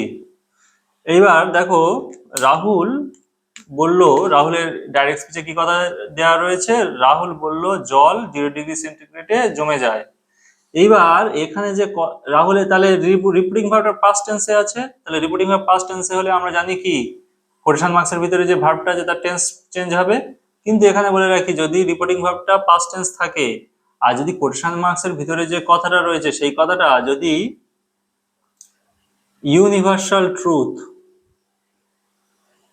A: এইবার দেখো, রাহুল বলল, রাহুলের ডাইরেক্ট স্পিচে কি কথা দেওয়া রয়েছে, রাহুল বলল জল 0 ডিগ্রি সেন্টিগ্রেডে জমে যায়। এইবার এখানে যে রাহুলের, তাহলে রিপোর্টিং ভার্বটা পাস্ট টেন্সে আছে, তাহলে রিপোর্টিং ভার্ব পাস্ট টেন্সে হলে আমরা জানি কি কোটেশন মার্কসের ভিতরে যে ভার্বটা আছে তার টেন্স চেঞ্জ হবে। কিন্তু এখানে বলে রাখি, যদি রিপোর্টিং ভার্বটা পাস্ট টেন্স থাকে আর যদি কোটেশন মার্কসের ভিতরে যে কথাটা রয়েছে সেই কথাটা যদি ইউনিভার্সাল ট্রুথ,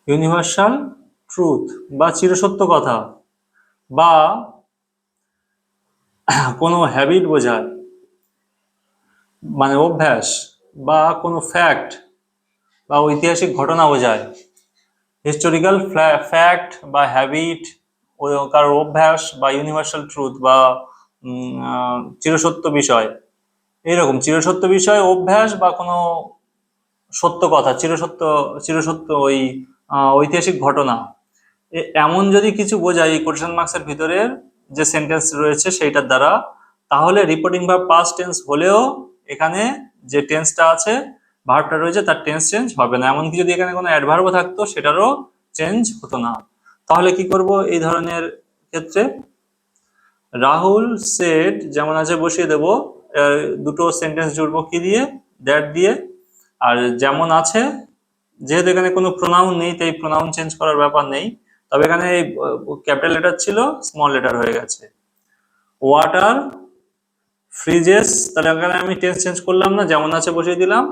A: ইউনিভার্সাল ট্রুথ বা চিরসত্য কথা বা কোনো হ্যাবিট বোঝায়, মানে অভ্যাস বা কোনো ফ্যাক্ট বা ঐতিহাসিক ঘটনা বোঝায়, হিস্টোরিক্যাল ফ্যাক্ট বা হ্যাবিট, কারোর অভ্যাস বা ইউনিভার্সাল ট্রুথ বা চিরসত্য বিষয়, এইরকম চিরসত্য বিষয়, অভ্যাস বা কোনো সত্য কথা, চিরসত্য, চিরসত্য ওই ঐতিহাসিক ঘটনা, এমন যদি কিছু বোঝায় এই কোটেশন মার্কসের ভিতরের যে সেন্টেন্স রয়েছে সেইটার দ্বারা, তাহলে রিপোর্টিং ভার্ব পাস্ট টেন্স হলেও এখানে যে টেন্সটা আছে, ভার্বটা রয়েছে তার টেন্স চেঞ্জ হবে না, এমনকি যদি এখানে কোনো অ্যাডভার্বও থাকতো সেটারও চেঞ্জ হতো না। তাহলে কি করব এই ধরনের ক্ষেত্রে, রাহুল সেড যেমন আছে বসিয়ে দেব, দুটো সেন্টেন্স জুড়বো কি দিয়ে, দ্যাট দিয়ে, আর যেমন আছে, যেহেতু এখানে কোনো প্রোনাউন নেই তাই প্রোনাউন চেঞ্জ করার ব্যাপার নেই, তবে এখানে ক্যাপিটাল লেটার ছিল স্মল লেটার হয়ে গেছে। ওয়াটার ফ্রিজেস, তাহলে এখানে আমি টেন্স চেঞ্জ করলাম না, যেমন আছে বসিয়ে দিলাম,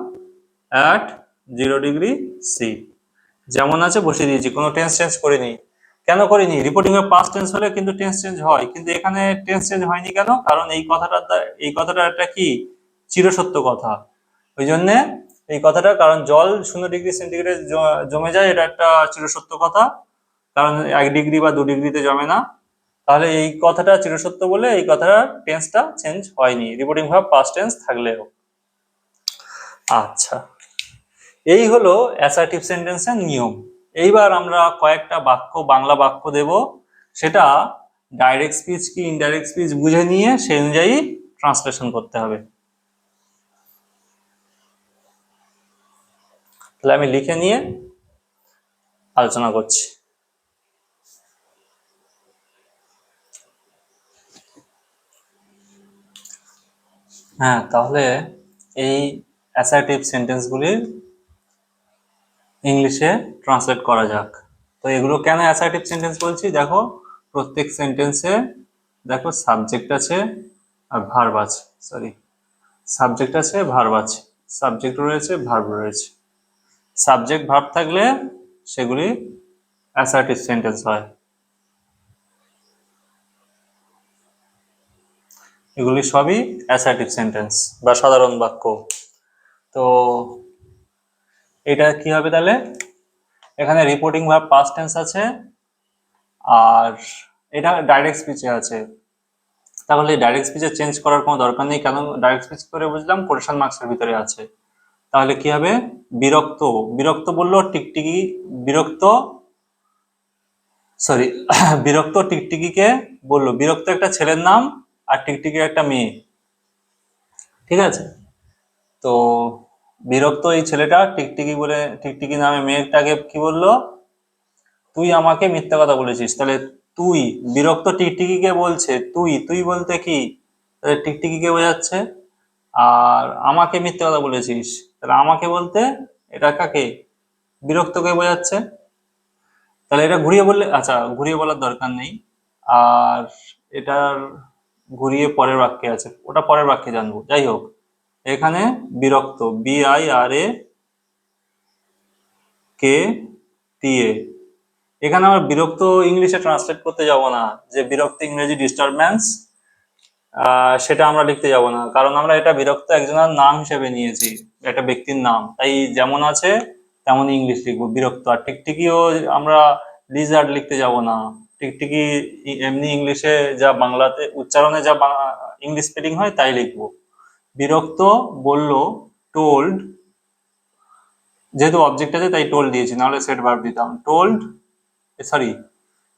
A: অ্যাট 0 ডিগ্রি সি, যেমন আছে বসিয়ে দিয়েছি, কোনো টেন্স চেঞ্জ করিনি। কেন করিনি, রিপোর্টিং এর পাস্ট টেন্স হলে কিন্তু টেন্স চেঞ্জ হয়, কিন্তু এখানে টেন্স চেঞ্জ হয়নি কেন, কারণ এই কথাটা একটা কি চিরসত্য কথা, ওই জন্যে এই কথাটা, কারণ জল 0 ডিগ্রি সেন্টিগ্রেড জমে যায়, এটা একটা চিরসত্য কথা, কারণ 1 ডিগ্রি বা 2 ডিগ্রিতে জমে না, তাহলে এই কথাটা চিরসত্য বলে এই কথাটার টেন্সটা চেঞ্জ হয়নি, রিপোর্টিং ভার্ব পাস্ট টেন্স থাকলেও। আচ্ছা, এই হলো অ্যাসার্টিভ সেন্টেন্সের নিয়ম। এইবার আমরা কয়েকটা বাক্য, বাংলা বাক্য দেব, সেটা ডাইরেক্ট স্পিচ কি ইনডাইরেক্ট স্পিচ বুঝে নিয়ে সেই অনুযায়ী ট্রান্সলেশন করতে হবে। তাহলে আমি লিখে নিয়ে আলোচনা করছি। হ্যাঁ, তাহলে এই অ্যাসার্টিভ সেন্টেন্সগুলি ইংলিশে ট্রান্সলেট করা যাক। তো এগুলো কেন অ্যাসার্টিভ সেন্টেন্স বলছি, দেখো প্রত্যেক সেন্টেন্সে দেখো সাবজেক্ট আছে, আর ভার্ব আছে, সরি, সাবজেক্ট আছে, ভার্ব আছে, সাবজেক্ট রয়েছে, ভার্ব রয়েছে। সাবজেক্ট ভার্ব থাকলে সেগুলি অ্যাসার্টিভ সেন্টেন্স হয়। এগুলি সবই অ্যাসার্টিভ সেন্টেন্স বা সাধারণ বাক্য। তো এটা কি হবে তাহলে? এখানে রিপোর্টিং ভার্ব পাস্ট টেন্স আছে, আর এটা ডাইরেক্ট স্পিচে আছে। তাহলে ডাইরেক্ট স্পিচে চেঞ্জ করার কোনো দরকার নেই। কেন ডাইরেক্ট স্পিচ করে বুঝলাম? কোটেশন মার্কসের ভিতরে আছে। তাহলে কি হবে? বিরক্ত, বিরক্ত বললো টিকটিকি, বিরক্ত, সরি, বিরক্ত টিকটিকিকে বললো, বিরক্ত একটা ছেলের নাম আর টিকটিকি একটা মেয়ে, ঠিক আছে? তো বিরক্ত এই ছেলেটা টিকটিকি বলে, টিকটিকি নামে মেয়েটাকে কি বললো? তুই আমাকে মিথ্যা কথা বলেছিস। তাহলে তুই, বিরক্ত টিকটিকিকে বলছে তুই, তুই বলতে কি? তাহলে টিকটিকিকে বোঝাচ্ছে। আর আমাকে মিথ্যা কথা বলেছিস, তাহলে আমাকে বলতে এটা কাকে? বিরক্তকে বোঝাচ্ছে। তাহলে এটা ঘুরিয়ে বললে, আচ্ছা ঘুরিয়ে বলার দরকার নেই। আর এটার ঘুরিয়ে পরের বাক্যে আছে, ওটা পরের বাক্যে জানবো। যাই হোক, এখানে বিরক্ত, BIRAKTA, এখানে আমরা বিরক্ত ইংলিশে ট্রান্সলেট করতে যাব না, যে বিরক্ত ইংরেজি ডিস্টারবেন্স, সেটা আমরা লিখতে যাব না, কারণ আমরা এটা বিরক্ত একজনের নাম হিসেবে নিয়েছি, একটা ব্যক্তির নাম, তাই যেমন আছে তেমন ইংলিশ লিখবো বিরক্ত। আর টিকটিকিও আমরা লিজার্ড লিখতে যাব না। টিকটিকি এমনি ইংলিশে যা বাংলাতে উচ্চারণে যা ইংলিশ স্পেলিং হয় তাই লিখবো। বিরক্ত বলল টোল্ড, যেহেতু অবজেক্ট আছে তাই টোল্ড দিয়েছি, নাহলে সেট ভার্ব দিতাম। টোল্ড, সরি,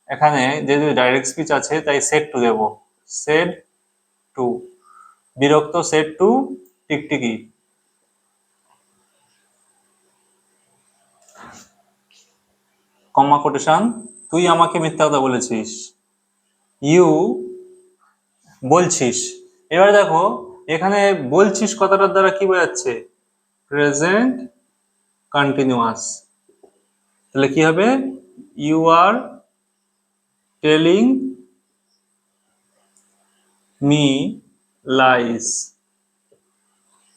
A: এখানে যেহেতু ডাইরেক্ট স্পিচ আছে তাই সেড টু দেব, said to, Birokto said to Tiktiki, comma quotation, তুই আমাকে মিথ্যা কথা বলেছিস, ইউ বলছিস। এবার দেখো এখানে বলছিস কথাটার দ্বারা কি বোঝাচ্ছে? Present continuous. তাহলে কি হবে? You are telling me lies,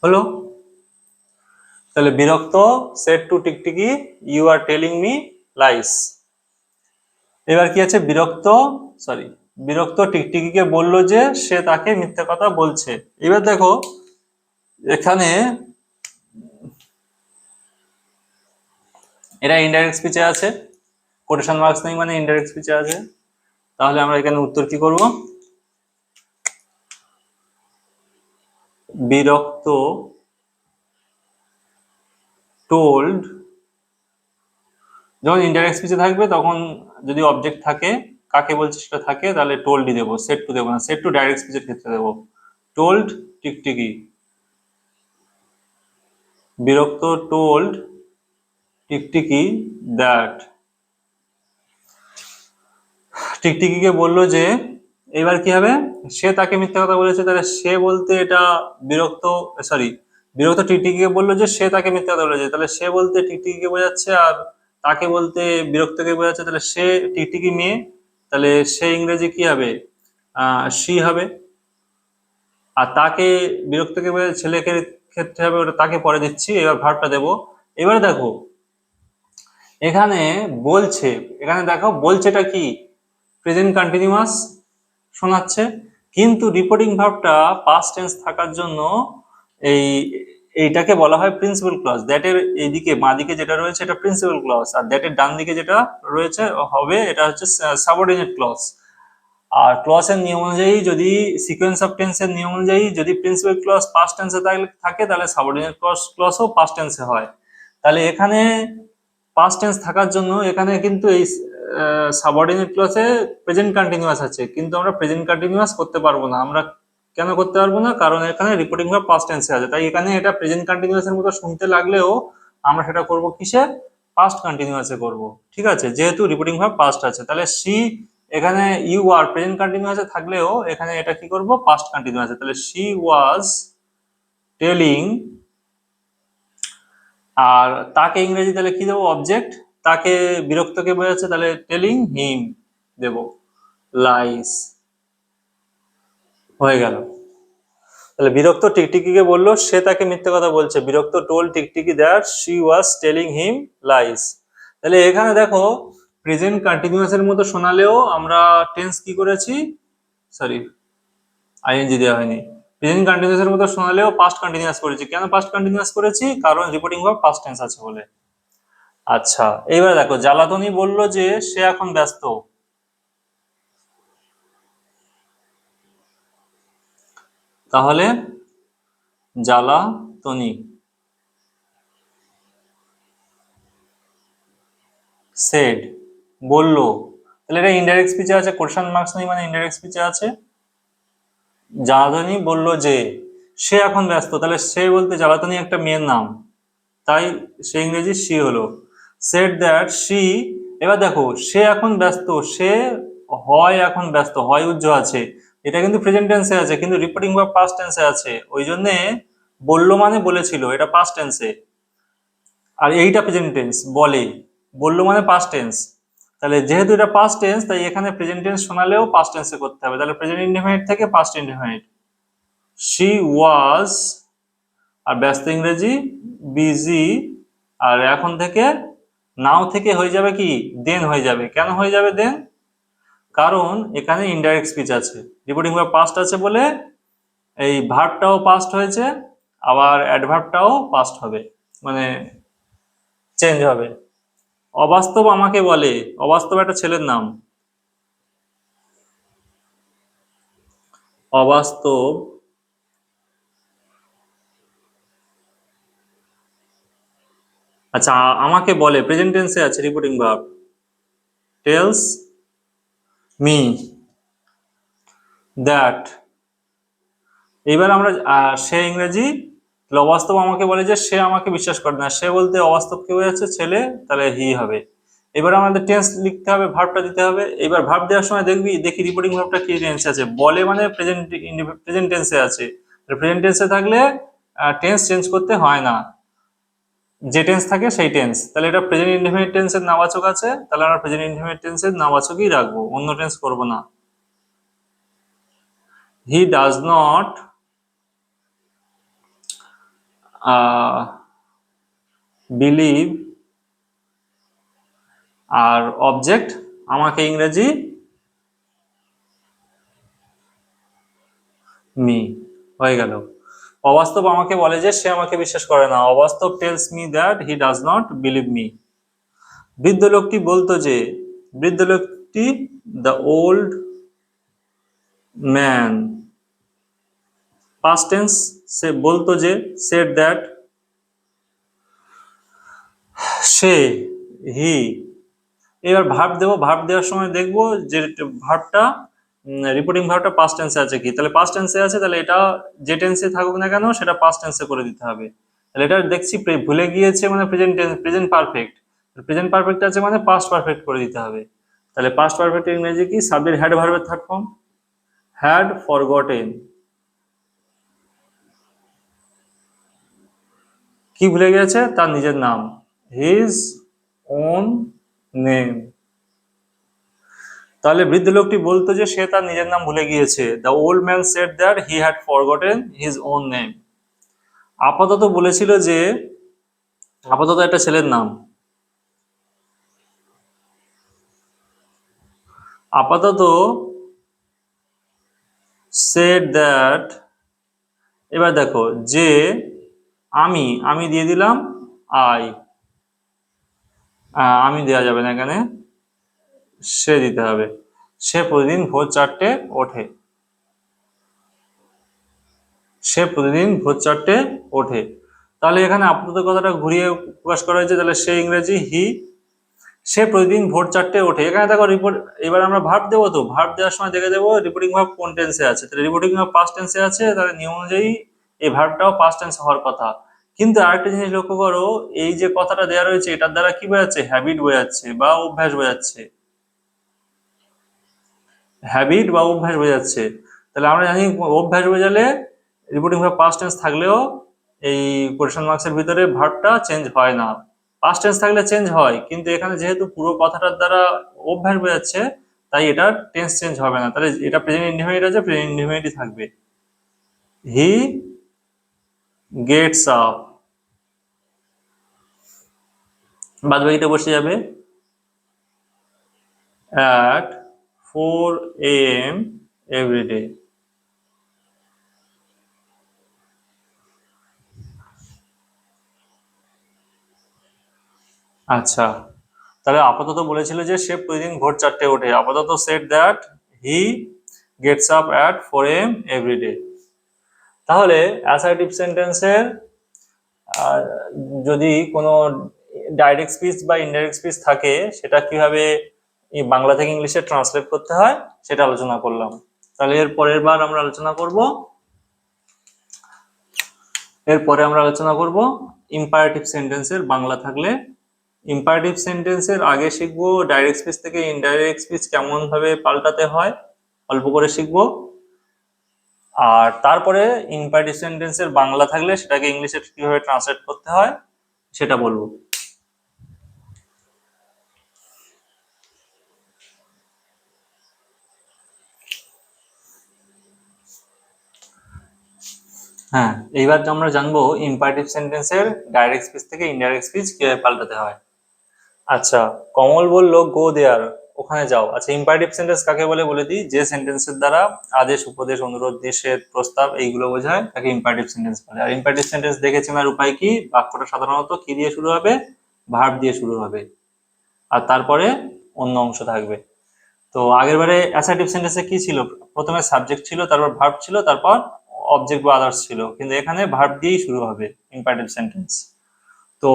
A: হলো? তাহলে Birokto said to Tiktiki, you are telling me lies. এবার কি আছে? বিরক্ত, সরি, বিরক্ত টিকটিকিকে বললো যে সে তাকে মিথ্যে কথা বলছে। এবার দেখো এখানে এটা ইনডাইরেক্ট স্পিচে আছে, কোটেশন মার্কস নেই মানে ইনডাইরেক্ট স্পিচে আছে। তাহলে আমরা এখানে উত্তর কি করব? বিরক্ত টোল্ড, যখন ইনডাইরেক্ট স্পিচে থাকবে তখন যদি অবজেক্ট থাকে, কাকে বলছে সেটা থাকে, তাহলে টোল্ডই দেবো, সেট টু দেবো না। সেট টু ডাইরেক্ট স্পিচের ক্ষেত্রে দেবো। টোল্ড টিকটিকি, বিরক্ত টোল্ড টিকটিকি দ্যাট, টিকটিকিকে বললো যে, এবার কি হবে? সে তাকে মিথ্যা কথা বলেছে, তাহলে সে বলতে এটা বিরক্ত, সরি, বিরক্ত টিকটিকিকে বললো যে সে তাকে মিথ্যা কথা বলেছে, তাহলে সে বলতে টিকটিকিকে বোঝাচ্ছে, আর তাকে বলতে বিরক্তকে বোঝাচ্ছে। তাহলে সে টিকটিকি মেয়ে, তাহলে সে ইংরেজি কি হবে? সি হবে। আর তাকে বিরক্তকে বোঝাচ্ছে ছেলেকে ক্ষেত্রে হবে, ওটা তাকে পরে দিচ্ছি। এবার ভার্বটা দেবো। এবার দেখো এখানে বলছে, এখানে দেখো বলছেটা কি? প্রেজেন্ট কন্টিনিউয়াস শোনাচ্ছে, কিন্তু রিপোর্টিং ভার্বটা পাস্ট টেন্স থাকার জন্য এই এইটাকে বলা হয় প্রিন্সিপাল ক্লজ। দ্যাটের এইদিকে বাঁদিকে যেটা রয়েছে এটা প্রিন্সিপাল ক্লজ, আর দ্যাটের ডান দিকে যেটা রয়েছে হবে এটা হচ্ছে সাবঅর্ডিনেট ক্লজ। আর ক্লজের নিয়ম অনুযায়ী, যদি সিকোয়েন্স অফ টেন্সের নিয়ম অনুযায়ী যদি প্রিন্সিপাল ক্লজ পাস্ট টেন্সে থাকে তাহলে সাবঅর্ডিনেট ক্লজও পাস্ট টেন্সে হয়। তাহলে এখানে পাস্ট টেন্স থাকার জন্য এখানে কিন্তু এই সাবঅর্ডিনেট ক্লজে প্রেজেন্ট কন্টিনিউয়াস আছে, কিন্তু আমরা প্রেজেন্ট কন্টিনিউয়াস করতে পারবো না। আমরা কেন করতে পারবো না? কারণ এখানে রিপোর্টিং ভার্ব পাস্ট টেন্সে আছে, তাই এখানে এটা প্রেজেন্ট কন্টিনিউয়াসের মতো শুনতে লাগলেও আমরা সেটা করব কিসে? পাস্ট কন্টিনিউয়াসে করব। ঠিক আছে, যেহেতু রিপোর্টিং ভার্ব পাস্ট আছে, তাহলে সি, এখানে ইউ আর প্রেজেন্ট কন্টিনিউয়াসে থাকলেও এখানে এটা কি করব? পাস্ট কন্টিনিউয়াসে। তাহলে শি ওয়াজ টেলিং, আর তাকে ইংরেজি তাহলে কি দেবো? অবজেক্ট। তাকে বিরক্তকে বোঝাচ্ছে, তাহলে টেলিং হিম দেব লাইস, হয়ে গেল। তাহলে বিরক্ত টিকটিকিকে বললো সে তাকে মিথ্যে কথা বলছে, Birokto told Tiktiki that she was telling him lies. তাহলে এখানে দেখো প্রেজেন্ট কন্টিনিউয়াস এর মতো শোনালেও আমরা টেন্স কি করেছি, সরি আইএনজি দেওয়া হয়নি, প্রেজেন্ট কন্টিনিউয়াস এর মতো শোনালেও পাস্ট কন্টিনিউয়াস করেছি। কেন পাস্ট কন্টিনিউয়াস করেছি, কারণ রিপোর্টিং ভার্ব পাস্ট টেন্স আছে বলে। আচ্ছা এইবার দেখো জ্বালাতনি বলল যে সে এখন ব্যস্ত, তাহলে জ্বালাতনি সেড বলল, তাহলে এটা ইনডাইরেক্ট স্পিচে আছে, কোশ্চেন মার্কস নেই মানে ইনডাইরেক্ট স্পিচে আছে। জ্বালাতনি বলল যে সে এখন ব্যস্ত, তাহলে সে বলতে জ্বালাতনি একটা মেয়ের নাম, তাই সে ইংরেজি সি হলো। সেড দ্যাট সি, এবার দেখো সে এখন ব্যস্ত, সে হয় এখন ব্যস্ত, হয় উজ্জ আছে, এটা কিন্তু প্রেজেন্ট টেন্সে আছে কিন্তু রিপোর্টিং ভার্ব পাস্ট টেন্সে আছে, ওই জন্যে বললো মানে বলেছিল, এটা পাস্ট টেন্সে। আর এইটা প্রেজেন্ট টেন্স, বলে, বললো মানে পাস্ট টেন্স, তাহলে যেহেতু এটা পাস্ট টেন্স তাই এখানে প্রেজেন্ট টেন্স শোনালেও পাস্ট টেন্সে করতে হবে, তাহলে প্রেজেন্ট ইনডেফিনিট থেকে পাস্ট ইনডেফিনিট। শি ওয়াজ, আর ব্যস্ত ইংরেজি বিজি, আর এখন থেকে নাও থেকে হয়ে যাবে কি দেন হয়ে যাবে। কেন হয়ে যাবে দেন, কারণ এখানে ইনডাইরেক্ট স্পিচ আছে, রিপোর্টিং ভার্ব পাস্ট আছে বলে এই ভার্বটাও পাস্ট হয়েছে, আবার অ্যাডভার্বটাও পাস্ট হবে, মানে চেঞ্জ হবে। অবাস্তব আমাকে বলে, অবাস্তব একটা ছেলের নাম, অবাস্তব আচ্ছা আমাকে বলে প্রেজেন্ট টেন্সে আছে reporting verb, tales me that. এইবার আমরা সে ইংরেজি, তাহলে অবাস্তব আমাকে বলে যে সে আমাকে বিশ্বাস করে না, সে বলতে অবাস্তব কি হয়ে যাচ্ছে ছেলে, তাহলে হি হবে। এবার আমাদের টেন্স লিখতে হবে, ভার্বটা দিতে হবে। এবার ভার্ব দেওয়ার সময় দেখি রিপোর্টিং ভার্বটা কি টেন্সে আছে, বলে মানে প্রেজেন্ট টেন্সে আছে, প্রেজেন্ট টেন্সে থাকলে টেন্স চেঞ্জ করতে হয় না, যে টেন্স থাকে সেই টেন্স। তাহলে এটা প্রেজেন্ট ইনডেফিনিট টেন্সের নাবাচক আছে, তাহলে আমরা প্রেজেন্ট ইনডেফিনিট টেন্সের নাবাচকই রাখবো, অন্য টেন্স করব না। হি ডাজ নট বিলিভ, আর অবজেক্ট আমাকে ইংরেজি মি, হয়ে গেল। অবাস্তব আমাকে বলে যে সে আমাকে বিশ্বাস করে না, অবাস্তব tells me that he does not believe me. বৃদ্ধ লোকটি বলতো যে, বৃদ্ধ লোকটি the old man, past tense, সে বলতো যে সেড দ্যাট, সে হি। এবার ভার্ব দেবো, ভার্ব দেওয়ার সময় দেখবো যে ভার্বটা রিপোর্টিং ভার্বটা পাস্ট টেন্সে আছে কি, তাহলে পাস্ট টেন্সে আছে, তাহলে এটা যে টেন্সে থাকুক না কেন সেটা পাস্ট টেন্সে করে দিতে হবে। তাহলে এটা দেখছি ভুলে গিয়েছে মানে present tense, present perfect, present perfect আছে মানে পাস্ট পারফেক্ট করে দিতে হবে। তাহলে পাস্ট পারফেক্ট ইংরেজি কি, সাবজেক্ট হ্যাড ভার্বের থার্ড ফর্ম, হ্যাড ফরগটেন, কি ভুলে গেছে, তার নিজের নাম, হিজ ওন নেম। তাহলে বৃদ্ধ লোকটি বলতো যে সে তার নিজের নাম ভুলে গিয়েছে, the old man said that he had forgotten his own name. আপাতত বলেছিল যে, আপাতত একটা ছেলের নাম, আপাতত সেড দ্যাট, এবার দেখো যে আমি দিয়ে দিলাম আই, আমি দেওয়া যাবে না এখানে, সে দিতে হবে। সে প্রতিদিন ভোর 4টে ওঠে, সে প্রতিদিন ভোর 4টে ওঠে। তাহলে এখানে আপাতত কথাটা ঘুরিয়ে প্রকাশ করা হয়েছে, তাহলে সে ইংরেজি হি, সে প্রতিদিন ভোর 4টে ওঠে। এখানে দেখো রিপোর্ট, এবার আমরা ভার্ব দেবো, তো ভার্ব দেওয়ার সময় দেখে দেবো রিপোর্টিং ভার্ব কোন টেন্সে আছে, তাহলে রিপোর্টিং ভার্ব পাস্ট টেন্সে আছে, তাহলে নিয়ম অনুযায়ী এই ভার্বটাও পাস্ট টেন্স হওয়ার কথা। কিন্তু আরেকটা জিনিস লক্ষ্য করো, এই যে কথাটা দেওয়া রয়েছে এটার দ্বারা কি বোঝাচ্ছে, হ্যাবিট বোঝাচ্ছে বা অভ্যাস বোঝাচ্ছে, হ্যাবিট বা অভ্যাস বোঝাচ্ছে। তাহলে আমরা জানি অভ্যাস বোঝালে রিপোর্টিং ভার্ব পাস্ট টেন্স থাকলেও এই কোয়েশ্চেন মার্কসের ভিতরে ভার্বটা চেঞ্জ হয় না, পাস্ট টেন্স থাকলে চেঞ্জ হয়, কিন্তু এখানে যেহেতু পুরো কথাটার দ্বারা অভ্যাস বোঝাচ্ছে তাই এটা টেন্স চেঞ্জ হবে না, তাহলে এটা প্রেজেন্ট ইনডিফিনিট আছে, প্রেজেন্ট ইনডিফিনিটই থাকবে। হি গেটস আপ, বাদ বাকিটা বসে যাবে at 4 a.m. every day। আচ্ছা, তাহলে আপাতত বলেছিল যে সে প্রতিদিন ভোর 4টে ওঠে, আপাতত said that he gets up at 4 a.m. Every day. তাহলে অ্যাসার্টিভ সেন্টেন্সের যদি কোনো ডাইরেক্ট স্পিচ বা ইনডাইরেক্ট স্পিচ থাকে সেটা কিভাবে বাংলা থেকে ইংলিশে ট্রান্সলেট করতে হয় সেটা আলোচনা করলাম। তাহলে এর পরের বার আমরা আলোচনা করব, এরপরে আমরা আলোচনা করব ইম্পারেটিভ সেন্টেন্সের বাংলা থাকলে। ইম্পারেটিভ সেন্টেন্সের আগে শিখবো ডাইরেক্ট স্পিচ থেকে ইনডাইরেক্ট স্পিচ কেমন ভাবে পাল্টাতে হয়, অল্প করে শিখবো। আর তারপরে ইম্পারেটিভ সেন্টেন্সের বাংলা থাকলে সেটাকে ইংলিশে কিভাবে ট্রান্সলেট করতে হয় সেটা বলবো। হ্যাঁ, এইবার আমরা জানবো ইম্পারেটিভ সেন্টেন্সের ডাইরেক্ট স্পিচ থেকে ইনডাইরেক্ট স্পিচ কিভাবে পাল্টাতে হয়। আচ্ছা, কমল বলল গো দেয়ার, ওখানে যাও। আচ্ছা, ইম্পারেটিভ সেন্টেন্স কাকে বলে বলে দিই, যে সেন্টেন্সের দ্বারা আদেশ, উপদেশ, অনুরোধ, নিষেধ, প্রস্তাব এইগুলো বোঝায় তাকে ইম্পারেটিভ সেন্টেন্স বলে। আর ইম্পারেটিভ সেন্টেন্স দেখে চেনার উপায় কি, বাক্যটা সাধারণত কি দিয়ে শুরু হবে, ভার্ব দিয়ে শুরু হবে, আর তারপরে অন্য অংশ থাকবে। তো আগের বারে অ্যাসার্টিভ সেন্টেন্সে কি ছিল, প্রথমে সাবজেক্ট ছিল, তারপর ভার্ব ছিল, তারপর অবজেক্ট বা আদার্স ছিল, কিন্তু এখানে ভার্ব দিয়েই শুরু হবে ইম্পারেটিভ সেন্টেন্স। তো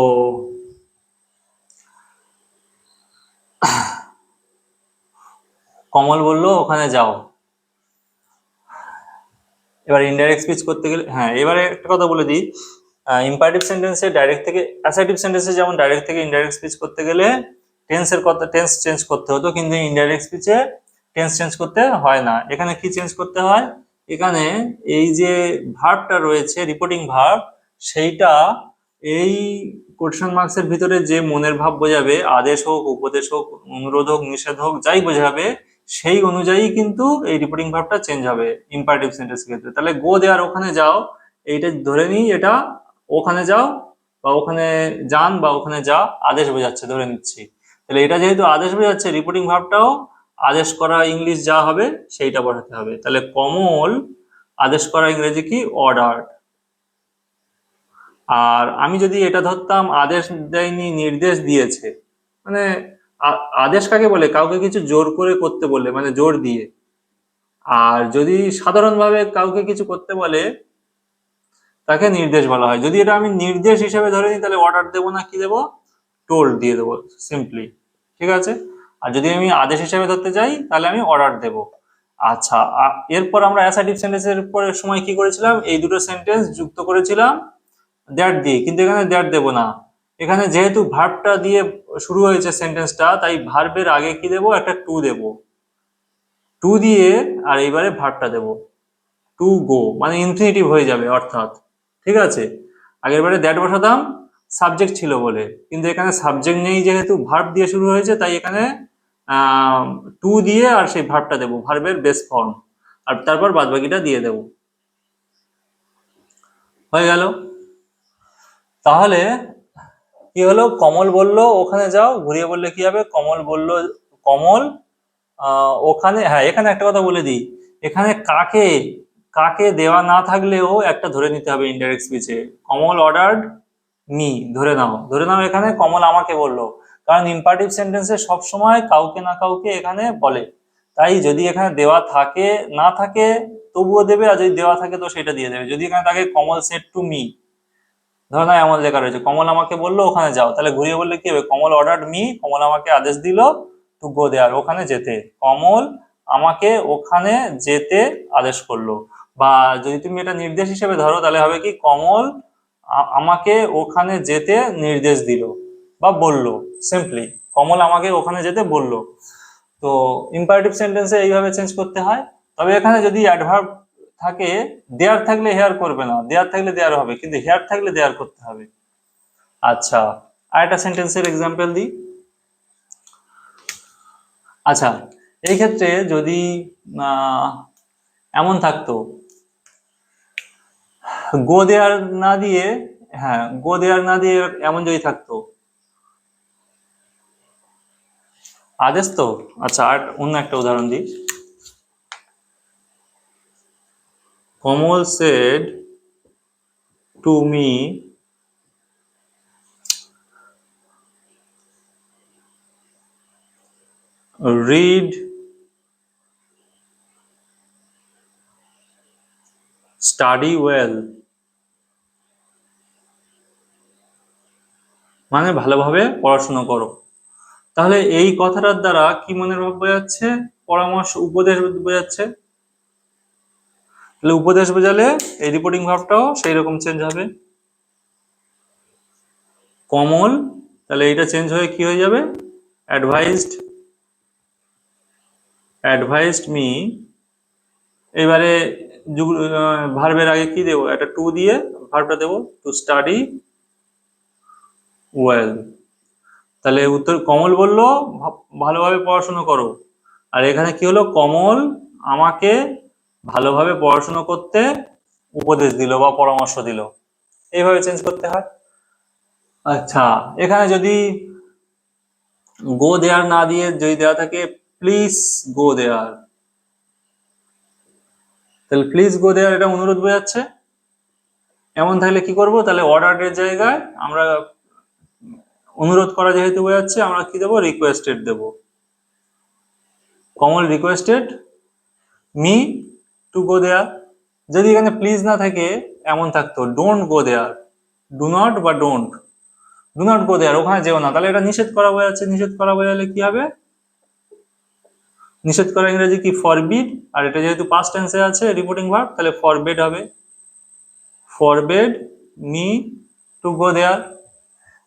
A: কমল বলল ওখানে যাও। এবার ইনডাইরেক্ট স্পিচ করতে গেলে, হ্যাঁ এবারে একটা কথা বলে দিই, ইম্পারেটিভ সেন্টেন্সে ডাইরেক্ট থেকে, অ্যাসার্টিভ সেন্টেন্সে যেমন ডাইরেক্ট থেকে ইনডাইরেক্ট স্পিচ করতে গেলে টেন্সের কথা, টেন্স চেঞ্জ করতে হতো, কিন্তু ইনডাইরেক্ট স্পিচে টেন্স চেঞ্জ করতে হয় না। এখানে কি চেঞ্জ করতে হয়, এখানে এই যে ভার্বটা রয়েছে রিপোর্টিং ভার্ব, সেইটা এই কোটেশন মার্কসের ভিতরে যে মনের ভাব বোঝাবে, আদেশ হোক, উপদেশ হোক, অনুরোধ হোক, নিষেধ হোক, যাই বোঝাবে সেই অনুযায়ী কিন্তু এই রিপোর্টিং ভার্বটা চেঞ্জ হবে ইম্পারেটিভ সেন্টেন্সের ক্ষেত্রে। তাহলে গো দেয়ার, ওখানে যাও, এইটা ধরে নিই এটা ওখানে যাও বা ওখানে যান বা ওখানে যা আদেশ বোঝাচ্ছে ধরে নিচ্ছি। তাহলে এটা যেহেতু আদেশ বোঝাচ্ছে, রিপোর্টিং ভার্বটাও আদেশ করা ইংলিশ যা হবে সেইটা বসাতে হবে। তাহলে কমল আদেশ করা ইংরেজি কি, অর্ডার। আর আমি যদি এটা ধরতাম আদেশ দেয়নি, নির্দেশ দিয়েছে, মানে আদেশ কাকে বলে, কাউকে কিছু জোর করে করতে বললে, মানে জোর দিয়ে। আর যদি সাধারণভাবে কাউকে কিছু করতে বলে তাকে নির্দেশ বলা হয়। যদি এটা আমি নির্দেশ হিসেবে ধরে নিই তাহলে অর্ডার দেবো না, কি দেবো, টোল্ড দিয়ে দেবো সিম্পলি, ঠিক আছে। আর যদি আমি আদেশ হিসেবে ধরতে যাই তাহলে আমি অর্ডার দেব। আচ্ছা, এরপর আমরা অ্যাসার্টিভ সেন্টেন্সের পরের সময় কি করেছিলাম, এই দুটো সেন্টেন্স যুক্ত করেছিলাম দ্যাট দিয়ে, কিন্তু এখানে দ্যাট দেবো না। এখানে যেহেতু ভার্বটা দিয়ে শুরু হয়েছে সেন্টেন্সটা, তাই ভার্বের আগে কি দেবো, একটা টু দেবো, টু দিয়ে আর এইবারে ভার্বটা দেবো টু গো, মানে ইনফিনিটিভ হয়ে যাবে অর্থাৎ, ঠিক আছে। আগের বারে দ্যাট বসাতাম সাবজেক্ট ছিল বলে, কিন্তু এখানে সাবজেক্ট নেই যেহেতু ভার্ব দিয়ে শুরু হয়েছে, তাই এখানে টু দিয়ে আর সেই ভার্বটা দেবো, ভার্বের বেস ফর্ম, আর তারপর বাদ বাকিটা দিয়ে দেবো, হয়ে গেল। তাহলে কি হলো, কমল বলল ওখানে যাও, ঘুরিয়ে বললে কি হবে, কমল বলল, কমল ওখানে, হ্যাঁ এখানে একটা কথা বলে দিই, এখানে কাকে, কাকে দেওয়া না থাকলেও একটা ধরে নিতে হবে ইনডাইরেক্ট স্পিচে, কমল অর্ডার্ড মি, ধরে নাও, ধরে নাও এখানে কমল আমাকে বললো, কারণ ইম্পারেটিভ সেন্টেন্সে সবসময় কাউকে না কাউকে এখানে বলে, তাই যদি এখানে দেওয়া থাকে না থাকে তবুও দেবে, আর যদি দেওয়া থাকে তো সেটা দিয়ে দেবে। যদি এখানে থাকে কমল সেড টু মি, ধরো না এমন লেখা রয়েছে কমল আমাকে বললো ওখানে যাও, তাহলে ঘুরিয়ে বললে কি হবে, কমল অর্ডার্ড মি, কমল আমাকে আদেশ দিল টু গো দেয়ার, ওখানে যেতে, কমল আমাকে ওখানে যেতে আদেশ করলো। বা যদি তুমি এটা নির্দেশ হিসেবে ধরো তাহলে হবে কি, কমল আমাকে ওখানে যেতে নির্দেশ দিল বা বললো, সিম্পলি কমল আমাকে ওখানে যেতে বললো। তো ইম্পারেটিভ সেন্টেন্সে এইভাবে চেঞ্জ করতে হয়। তবে এখানে যদি অ্যাডভার্ব থাকে, দেয়ার থাকলে হেয়ার করবে না, দেয়ার থাকলে দেয়ার হবে, কিন্তু হেয়ার থাকলে দেয়ার করতে হবে। আচ্ছা, আরেকটা সেন্টেন্সের এক্সাম্পল দিই। আচ্ছা, এই ক্ষেত্রে যদি এমন থাকতো, গো দেয়ার না দিয়ে, হ্যাঁ গো দেয়ার না দিয়ে এমন যদি থাকতো, আদেশ তো। আচ্ছা আর অন্য একটা উদাহরণ দিই। Kamal said to me read study well, মানে ভালোভাবে পড়াশোনা করো। তাহলে এই কথাটার দ্বারা কি মনের ভাব বোঝাচ্ছে? পরামর্শ, উপদেশ বোঝাচ্ছে। তাহলে উপদেশ বোঝালে এই রিপোর্টিং ভাবটাও সেই রকম চেঞ্জ হবে। কমল, তাহলে এটা চেঞ্জ হয়ে কি হয়ে যাবে? Advised, advised me. এবারে ভার্বের আগে কি দেবো? একটা টু দিয়ে ভার্বটা দেবো, টু স্টাডি ওয়েল। তাহলে উত্তর কমল বললো ভালোভাবে পড়াশোনা করো, আর এখানে কি হলো? কমল আমাকে ভালোভাবে পড়াশোনা করতে উপদেশ দিল বা পরামর্শ দিল। এইভাবে চেঞ্জ করতে হয়। আচ্ছা, এখানে যদি গো দেয়ার না দিয়ে যদি দেওয়া থাকে প্লিজ গো দেয়ার, তাহলে প্লিজ গো দেয়ার এটা অনুরোধ বোঝাচ্ছে। এমন থাকলে কি করব? তাহলে অর্ডারের জায়গায় আমরা অনুরোধ করা যেহেতু বোঝাচ্ছে, আমরা কি দেবো? রিকোয়েস্টেড দেবো। Kamal requested me to go there. যদি এখানে প্লিজ না থাকে, এমন থাকতো don't go there, do not বা don't, do not go there, ওখানে যেও না। তাহলে এটা নিষেধ করা বোঝাচ্ছে। নিষেধ করা বোঝালে কি হবে? নিষেধ করা ইংরেজি কি? ফরবিড। আর এটা যেহেতু পাস্ট টেন্সে আছে রিপোর্টিং ভার্ব, তাহলে ফরবেড হবে। ফরবেড মি টু গো দেয়ার।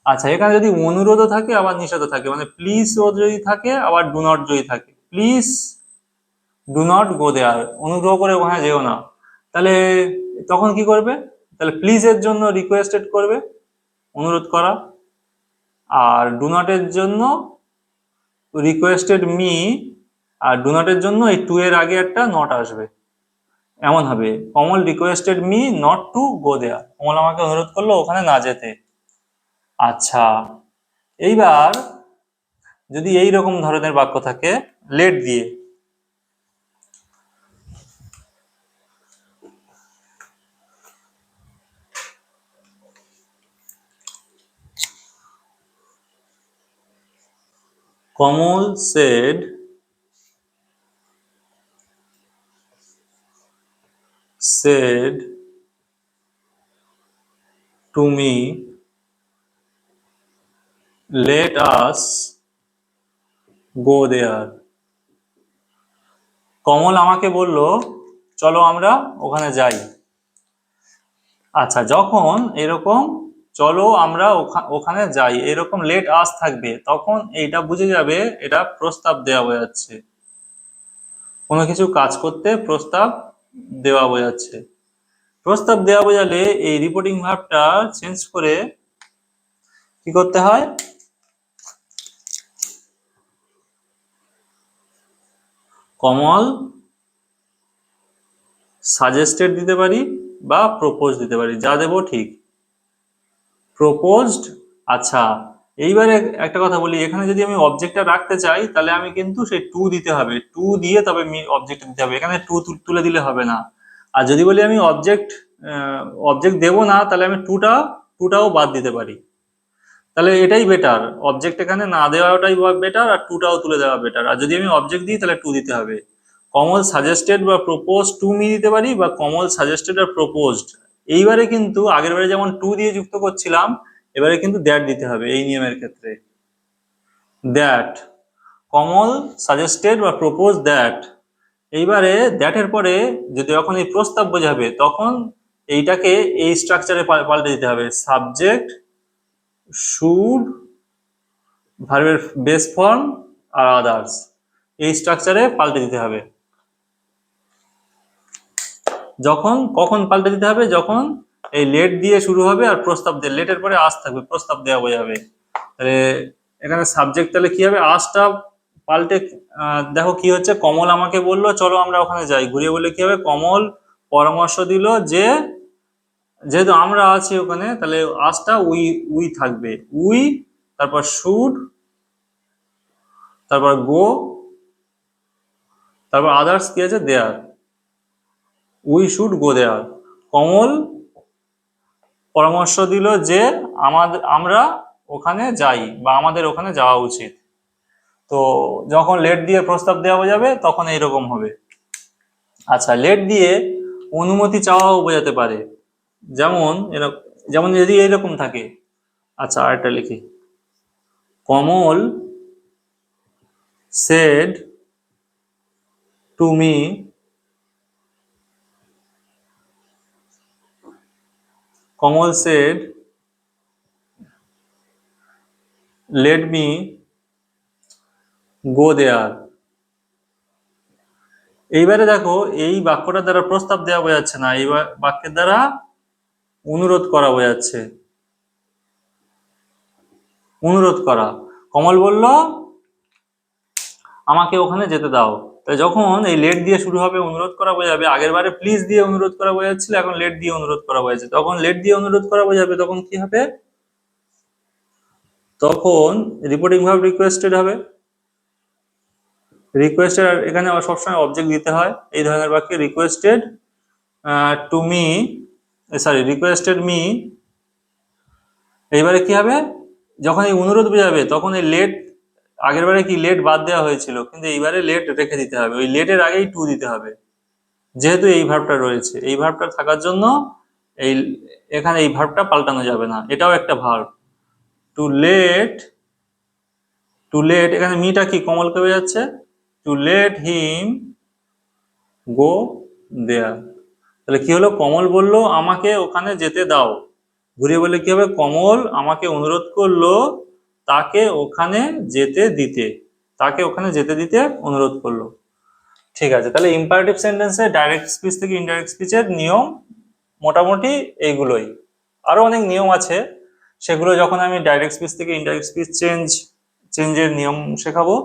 A: আচ্ছা, এখানে যদি অনুরোধও থাকে আবার নিষেধও থাকে, মানে প্লিজ ও যদি থাকে আবার ডু নট যদি থাকে, প্লিজ ডু নট গো দেয়ার, অনুগ্রহ করে ওখানে যেও না। তাহলে তখন কি করবে? তাহলে প্লিজ এর জন্য রিকোয়েস্টেড করবে, অনুরোধ করা, আর ডু নটের জন্য রিকোয়েস্টেড মি, আর ডু নটের জন্য এই টু এর আগে একটা নট আসবে। এমন হবে Kamal requested me not to go there, Kamal আমাকে অনুরোধ করলো ওখানে না যেতে। আচ্ছা, এইবার যদি এই রকম ধরনের বাক্য থাকে লেট দিয়ে, কমল said to me let us go there, কমল আমাকে বলল চলো আমরা ওখানে যাই। আচ্ছা, যখন এরকম চলো আমরা ওখানে যাই এরকম লেট আস থাকবে, তখন এইটা বুঝে যাবে এটা প্রস্তাব দেওয়া বোঝাচ্ছে, কোনো কিছু কাজ করতে প্রস্তাব দেওয়া বোঝাচ্ছে। প্রস্তাব দেওয়া বোঝালে এই রিপোর্টিং ভার্বটা চেঞ্জ করে কি করতে হয়? কমল সাজেস্টেড দিতে পারি বা প্রপোজ দিতে পারি, যা দেবো ঠিক। প্রপোজড। আচ্ছা, এইবারে একটা কথা বলি, এখানে যদি আমি অবজেক্টটা রাখতে চাই তাহলে আমি কিন্তু সেই টু দিতে হবে, টু দিয়ে তবে অবজেক্ট দিতে হবে, এখানে টু তুলে দিলে হবে না। আর যদি বলি আমি অবজেক্ট দেবো না, তাহলে আমি টুটাও বাদ দিতে পারি। তাহলে এটাই বেটার, অবজেক্ট এখানে না দেওয়াটাই বেটার, আর টুটাও তুলে দেওয়া বেটার। আর যদি আমি অবজেক্ট দিই তাহলে টু দিতে হবে। কমল সাজেস্টেড বা প্রপোজ টু মি দিতে পারি, বা কমল সাজেস্টেড আর প্রপোজড। এইবারে কিন্তু আগের বারে যেমন টু দিয়ে যুক্ত করছিলাম, এবারে কিন্তু দ্যাট দিতে হবে এই নিয়মের ক্ষেত্রে। দ্যাট, কমল সাজেস্টেড বা প্রপোজ দ্যাট। এইবারে দ্যাটের পরে যদি যখন এই প্রস্তাব বোঝাবে, তখন এইটাকে এই স্ট্রাকচারে পাল্টে দিতে হবে, সাবজেক্ট শুড, ভার্বের বেস ফর্ম আর আদার্স, এই স্ট্রাকচারে পাল্টে দিতে হবে। কখন পাল্টে দিতে হবে? যখন এই লেট দিয়ে শুরু হবে আর প্রস্তাব দিয়ে, লেটের পরে আস থাকবে, প্রস্তাব দেওয়া বোঝাবে। তাহলে এখানে সাবজেক্ট তাহলে কি হবে? আসটা পাল্টে দেখো কি হচ্ছে, কমল আমাকে বললো চলো আমরা ওখানে যাই, ঘুরিয়ে বলে কি হবে? কমল পরামর্শ দিল যে যেহেতু আমরা আছি ওখানে, তাহলে আজটা উই উই থাকবে। উই, তারপর শুড, তারপর গো, তারপর আদার্স কি আছে, দেয়ার। We should go there. কমল পরামর্শ দিল যে আমরা ওখানে যাই, বা আমাদের ওখানে যাওয়া উচিত। তো যখন লেট দিয়ে প্রস্তাব দেওয়া যাবে তখন এইরকম হবে। আচ্ছা, লেট দিয়ে অনুমতি চাওয়াও বোঝাতে পারে। যেমন এরকম, যেমন যদি এইরকম থাকে। আচ্ছা, আরেকটা লিখি। Kamal said to me, Kamal said let me go there. এইবারে দেখো, এই বাক্যটার দ্বারা প্রস্তাব দেওয়া বোঝাচ্ছে না, এই বাক্যের দ্বারা অনুরোধ করা বোঝাচ্ছে। অনুরোধ করা। কমল বলল আমাকে ওখানে যেতে দাও। তাই যখন এই লেট দিয়ে শুরু হবে অনুরোধ করা বোঝাবে। আগের বারে প্লিজ দিয়ে অনুরোধ করা বোঝাচ্ছিল, এখন লেট দিয়ে অনুরোধ করা বোঝাচ্ছে। তখন লেট দিয়ে অনুরোধ করা বোঝাবে, তখন কি হবে? তখন রিপোর্টিং ভার্ব রিকোয়েস্টেড হবে। রিকোয়েস্টেড, এখানে সবসময় অবজেক্ট দিতে হয় এই ধরনের বাক্যে। Requested to me, sorry, requested me. এইবারে কি হবে? যখন এই অনুরোধ বোঝাবে তখন এই লেট, আগের বারে কি লেট বাদ দেওয়া হয়েছিল, কিন্তু এইবারে লেট রেখে দিতে হবে। ওই লেটের আগেই টু দিতে হবে, যেহেতু এই ভার্বটা রয়েছে। এই ভার্বটা থাকার জন্য এই এখানে এই ভার্বটা পাল্টানো যাবে না, এটাও একটা verb. To let, to let, এখানে মিটা কি কমলকে বোঝাচ্ছে। To let him go there. তাহলে কি হলো? কমল বলল আমাকে ওখানে যেতে দাও। ঘুরিয়ে বললে কি হবে? কমল আমাকে অনুরোধ করলো তাকে ওখানে যেতে দিতে। তাকে ওখানে যেতে দিতে অনুরোধ করলো। ঠিক আছে, তাহলে ইম্পারেটিভ সেন্টেন্সে ডাইরেক্ট স্পিচ থেকে ইনডাইরেক্ট স্পিচের নিয়ম মোটামুটি এইগুলোই। আরো অনেক নিয়ম আছে, সেগুলো যখন আমি ডাইরেক্ট স্পিচ থেকে ইনডাইরেক্ট স্পিচ চেঞ্জের নিয়ম শেখাবো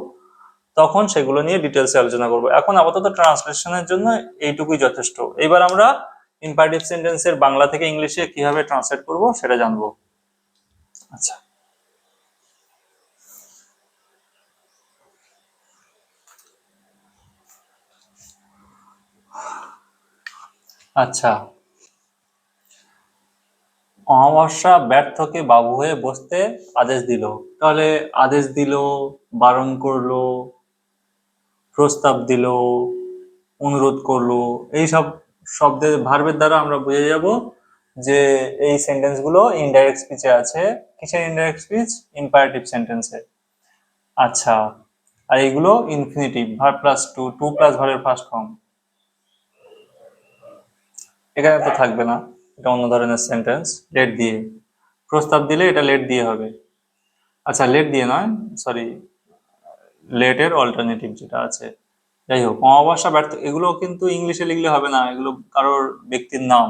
A: তখন সেগুলো নিয়ে ডিটেলসে আলোচনা করবো। এখন আপাতত ট্রান্সলেশনের জন্য এইটুকুই যথেষ্ট। এবার আমরা ইম্পারেটিভ সেন্টেন্সের বাংলা থেকে ইংলিশে কিভাবে ট্রান্সলেট করব সেটা জানবো। আচ্ছা, আচ্ছা, অমাবস্যা ব্যর্থকে বাবু হয়ে বসতে আদেশ দিল। তাহলে আদেশ দিল, বারণ করলো, প্রস্তাব দিল, অনুরোধ করলো, এইসব শব্দের ভার্বের দ্বারা আমরা বুঝে যাব যে এই সেন্টেন্স গুলো ইনডাইরেক্ট স্পিচে আছে। কিসের ইনডাইরেক্ট স্পিচ? ইম্পারেটিভ সেন্টেন্সে। আচ্ছা, আর এইগুলো infinitive, verb plus to, to plus ভার্বের ফার্স্ট ফর্ম। এখানে তো থাকবে না, এটা অন্য ধরনের সেন্টেন্স। লেট দিয়ে প্রস্তাব দিলে এটা লেট দিয়ে হবে। আচ্ছা, লেট দিয়ে নয়, সরি, লেটের অল্টারনেটিভ যেটা আছে। যাই হোক, অমাবস্যা ব্যর্থ, এগুলো কিন্তু ইংলিশে লিখলে হবে না, এগুলো কারোর ব্যক্তির নাম,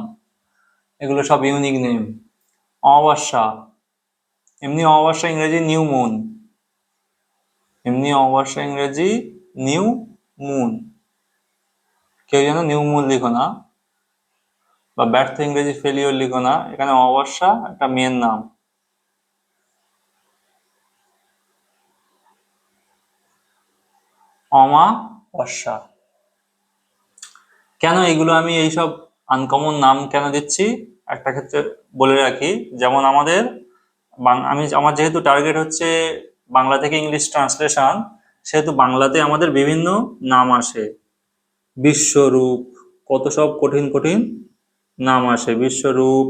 A: এগুলো সব ইউনিক নেম। অমাবস্যা, এমনি অমাবস্যা ইংরেজি নিউ মুন, এমনি অমাবস্যা ইংরেজি নিউ মুন। কেউ যেন নিউ মুন লিখো না, বা ব্যর্থ ইংরেজি ফেলিওর লিখো না। এখানে অমাবস্যা একটা মেয়ের নাম। অমাবস্যা। কেন এগুলো আমি এইসব আনকমন নাম কেন দিচ্ছি একটা ক্ষেত্রে বলে রাখি। যেমন আমার যেহেতু টার্গেট হচ্ছে বাংলা থেকে ইংলিশ ট্রান্সলেশন, সেহেতু বাংলাতে আমাদের বিভিন্ন নাম আসে। বিশ্বরূপ, কত সব কঠিন কঠিন নাম আসে। বিশ্বরূপ,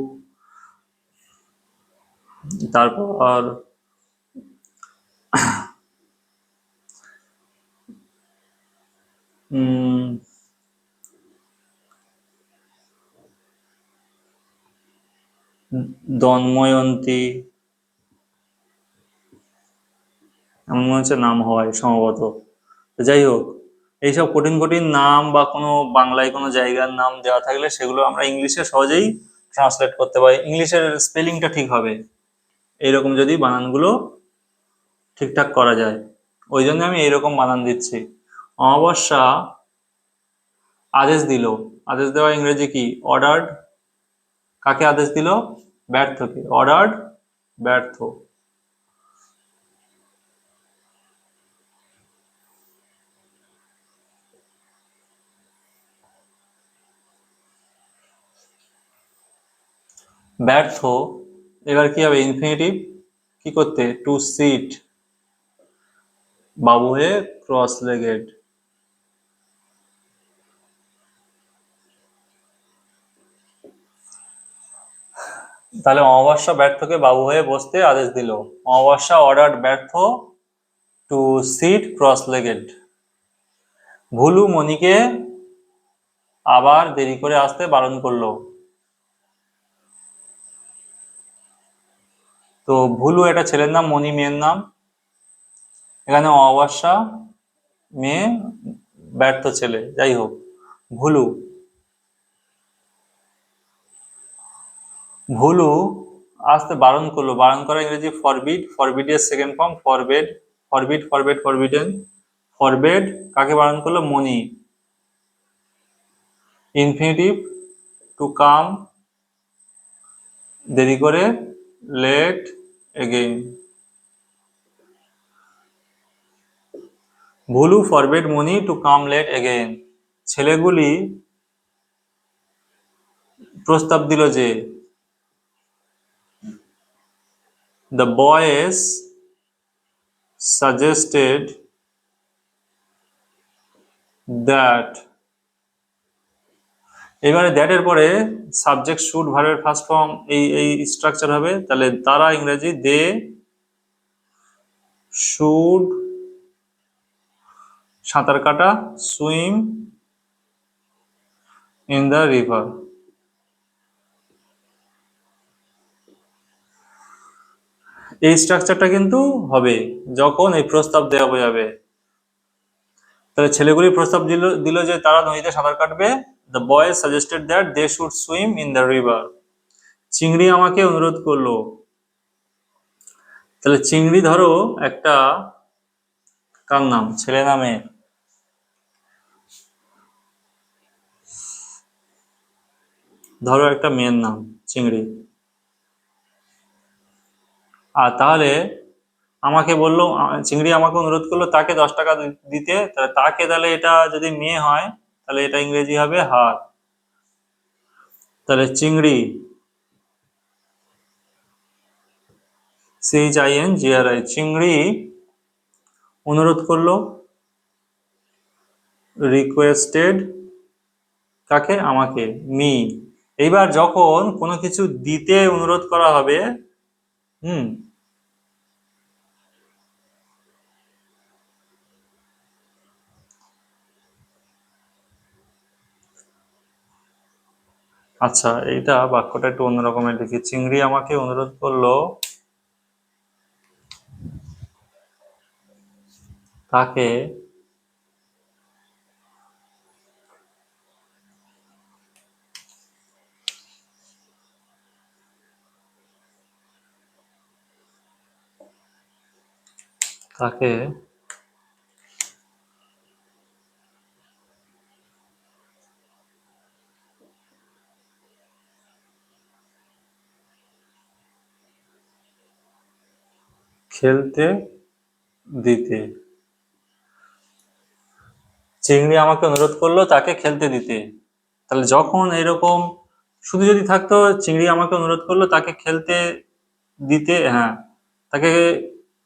A: তারপর দন্ময়ন্তী, এমন মনে হচ্ছে নাম হয় সম্ভবত। তো যাই হোক, এইসব কঠিন কঠিন নাম বা কোনো বাংলায় কোনো জায়গার নাম দেওয়া থাকলে সেগুলো আমরা ইংলিশে সহজেই ট্রান্সলেট করতে পারি। ইংলিশের স্পেলিংটা ঠিক হবে এইরকম যদি বানানগুলো ঠিকঠাক করা যায়। ওই জন্য আমি এইরকম বানান দিচ্ছি। অমাবস্যা আদেশ দিল। আদেশ দেওয়া ইংরেজি কি? অর্ডার্ড। কাকে আদেশ দিল? ব্যর্থকে। অর্ডার্ড ব্যর্থ। ব্যর্থ, এবার কি হবে? ইনফিনিটিভ কি করতে? টু সিট, বাবু হয়ে ক্রস লেগেড। তাহলে অমাবস্যা ব্যর্থকে বাবু হয়ে বসতে আদেশ দিল। অমাবস্যা অর্ডার্ড ব্যর্থ টু সিট ক্রস লেগেড। ভুলু মণিকে আবার দেরি করে আসতে বারণ করলো। তো ভুলু এটা ছেলের নাম, মণি মেয়ের নাম। এখানে অমাবস্যা মেয়ে, ব্যর্থ ছেলে, যাই হোক। ভুলু ভুলু আসতে বারণ করলো। বারণ করা ইংরেজি ফরবিড। ফরবিড এর second form forbade. Forbid, forbade, forbidden. Forbade কাকে বারণ করলো? মণি। ইনফিনিটিভ টু কাম, দেরি করে, late again. Bhulu forbade Moni to come late again. ছেলেগুলি প্রস্তাব দিল যে, the boys suggested that, এবারে দ্যাট এর পরে সাবজেক্ট শুড ভার্বের ফার্স্ট ফর্ম এই স্ট্রাকচার হবে। তাহলে তারা ইংরেজি দে শুড সাঁতার কাটা, সুইম ইন দ্য রিভার। এই স্ট্রাকচারটা কিন্তু হবে যখন এই প্রস্তাব দেওয়া যাবে। তাহলে ছেলেগুলি প্রস্তাব দিল যে তারা নদীতে সাঁতার কাটবে। The boys suggested that they should swim in the river. Chingri আমাকে অনুরোধ করলো। তাহলে চিংড়ি ধরো একটা কার নাম? ছেলে নামে। ধরো একটা মেয়ের নাম চিংড়ি। আর তাহলে আমাকে বললো, চিংড়ি আমাকে অনুরোধ করলো তাকে 10 টাকা দিতে। তাহলে তাকে, তাহলে এটা যদি মেয়ে হয় তাহলে এটা ইংরেজি হবে হার। তাহলে চিংড়ি, CHINGRI, চিংড়ি অনুরোধ করলো, রিকোয়েস্টেড কাকে? আমাকে, মি। এইবার যখন কোনো কিছু দিতে অনুরোধ করা হবে, হুম, আচ্ছা এইটা বাক্যটা একটু অন্যরকমের লিখি। চিংড়ি আমাকে অনুরোধ করলো তাকে তাকে খেলতে দিতে। চিংড়ি আমাকে অনুরোধ করলো তাকে খেলতে দিতে। তাহলে যখন এরকম শুধু যদি থাকতো চিংড়ি আমাকে অনুরোধ করলো তাকে খেলতে দিতে, হ্যাঁ তাকে,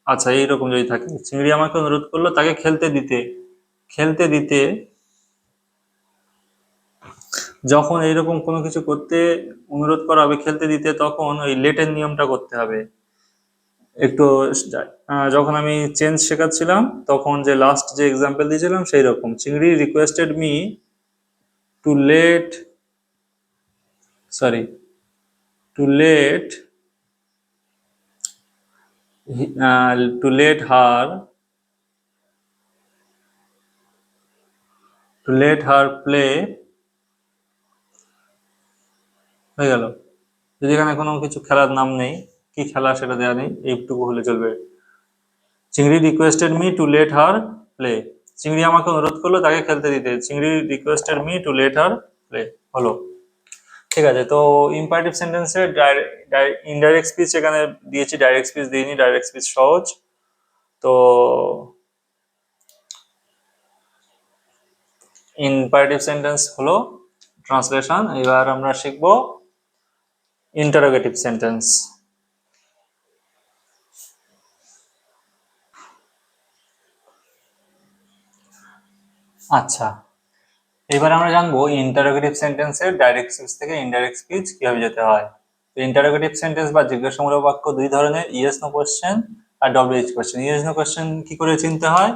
A: আচ্ছা এইরকম যদি থাকে চিংড়ি আমাকে অনুরোধ করলো তাকে খেলতে দিতে, খেলতে দিতে, যখন এইরকম কোনো কিছু করতে অনুরোধ করা হবে খেলতে দিতে, তখন ওই লেটের নিয়মটা করতে হবে একটু। যখন আমি চেঞ্জ শেখাচ্ছিলাম তখন যে লাস্ট যে এক্সাম্পল দিয়েছিলাম সেই রকম। Chingri requested me to let, sorry, to let, to let her, to let her play, হয়ে গেল। যদি এখানে কোনো কিছু খেলার নাম নেই, কি খেলা সেটা দেওয়া নেই, এইটুকু হলে চলবে। চিংড়ি requested me to let her play, চিংড়ি আমাকে অনুরোধ করলো তাকে খেলতে দিতে। চিংড়ি requested me to let her play, হলো। ঠিক আছে, তো ইম্পারেটিভ সেন্টেন্সে ইনডাইরেক্ট স্পিচ এখানে দিয়েছি, ডাইরেক্ট স্পিচ দিইনি, ডাইরেক্ট স্পিচ সহজ। তো ইম্পারেটিভ সেন্টেন্স হলো ট্রান্সলেশন। এবার আমরা শিখবো ইন্টারোগেটিভ সেন্টেন্স। আচ্ছা, এবার আমরা জানবো ইন্টারোগেটিভ সেন্টেন্সের ডাইরেক্ট স্পিচ থেকে ইনডাইরেক্ট স্পিচ কিভাবে যেতে হয়। তো ইন্টারোগেটিভ সেন্টেন্স বা জিজ্ঞাসামূলক বাক্য দুই ধরনের, ইয়েস নো কোশ্চেন আর W H question. Yes no question কি করে চিনতে হয়?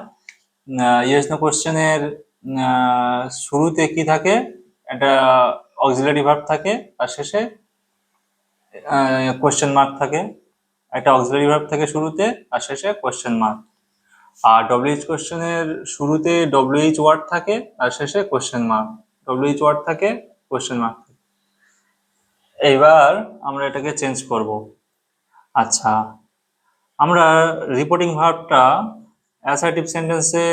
A: ইয়েস নো কোশ্চেনের শুরুতে কি থাকে? একটা অক্সিলারি ভার্ব থাকে, আর শেষে কোশ্চেন মার্ক থাকে। একটা অক্সিলারি ভার্ব থাকে শুরুতে, আর শেষে কোশ্চেন মার্ক। আর ডব্লিউএইচ কোশ্চেনের শুরুতে ডব্লিউএইচ ওয়ার্ড থাকে, আর শেষে কোশ্চেন মার্ক। ডব্লিউএইচ ওয়ার্ড থাকে, কোশ্চেন মার্ক থাকে। এইবার আমরা এটাকে চেঞ্জ করব। আচ্ছা, আমরা রিপোর্টিং ভার্বটা অ্যাসার্টিভ সেন্টেন্সে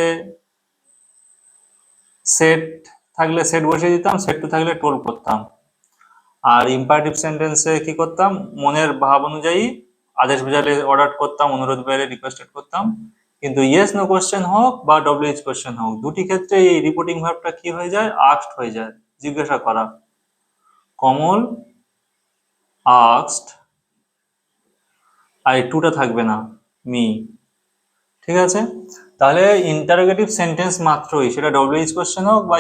A: সেট থাকলে সেট বসিয়ে দিতাম, সেট টু থাকলে টোল করতাম। আর ইম্পারেটিভ সেন্টেন্সে কি করতাম? মনের ভাব অনুযায়ী আদেশ বোঝালে অর্ডার করতাম, অনুরোধ বোঝালে রিকোয়েস্টেড করতাম। কিন্তু ইয়েস নো কোশ্চেন হোক বা ডব্লিউএইচ কোশ্চেন হোক, দুটি ক্ষেত্রে এই রিপোর্টিং ভার্বটা কি হয়ে যায়? আস্কড হয়ে যায়, জিজ্ঞাসা করা। কমল আস্কড, আর টুটা থাকবে না, মি। ঠিক আছে, তাহলে ইন্টারোগেটিভ সেন্টেন্স মাত্রই, সেটা ডব্লিউএইচ কোশ্চেন হোক বা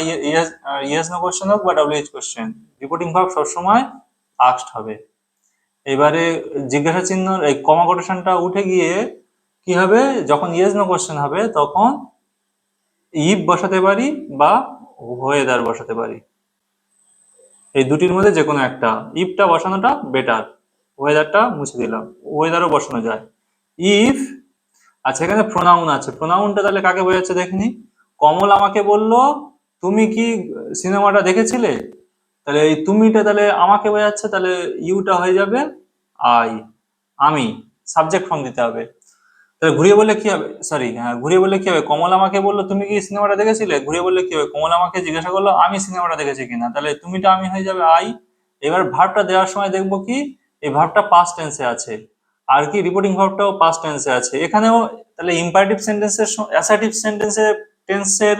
A: ইয়েস নো কোশ্চেন হোক বা ডব্লিউএইচ কোশ্চেন, রিপোর্টিং ভার্ব সবসময় আস্কড হবে। এবারে জিজ্ঞাসা চিহ্ন এই কমা কোটেশনটা উঠে গিয়ে কি হবে? যখন ইয়েস নো কোশ্চেন হবে তখন ইফ বসাতে পারি বা ওয়েদার বসাতে পারি, এই দুটির মধ্যে যে কোনো একটা। ইফটা বসানোটা বেটার, ওয়েদারটা মুছে দিলাম, ওয়েদারও বসানো যায়। ইফ, আচ্ছা এখানে প্রোনাউন আছে, প্রোনাউনটা তাহলে কাকে বোঝাচ্ছে দেখিনি? কমল আমাকে বলল তুমি কি সিনেমাটা দেখেছিলে, তাহলে এই তুমিটা তাহলে আমাকে বোঝাচ্ছে, তাহলে ইউটা হয়ে যাবে আই, আমি। সাবজেক্ট ফর্ম দিতে হবে। তাহলে ঘুরিয়ে বললে কি হবে? সরি, হ্যাঁ, ঘুরিয়ে বললে কি হবে? কমল আমাকে বললো তুমি কি সিনেমাটা দেখেছিলে, ঘুরিয়ে বললে কি হবে? কমল আমাকে জিজ্ঞাসা করলো আমি সিনেমাটা দেখেছি কিনা, তাহলে তুমিটা আমি হয়ে যাবে আই। এবার ভার্বটা দেওয়ার সময় দেখবো কি এই ভার্বটা পাস্ট টেন্সে আছে, আর কি রিপোর্টিং ভার্বটাও পাস্ট টেন্সে আছে এখানেও। তাহলে ইম্পারেটিভ সেন্টেন্সের অ্যাসার্টিভ সেন্টেন্সের টেন্সের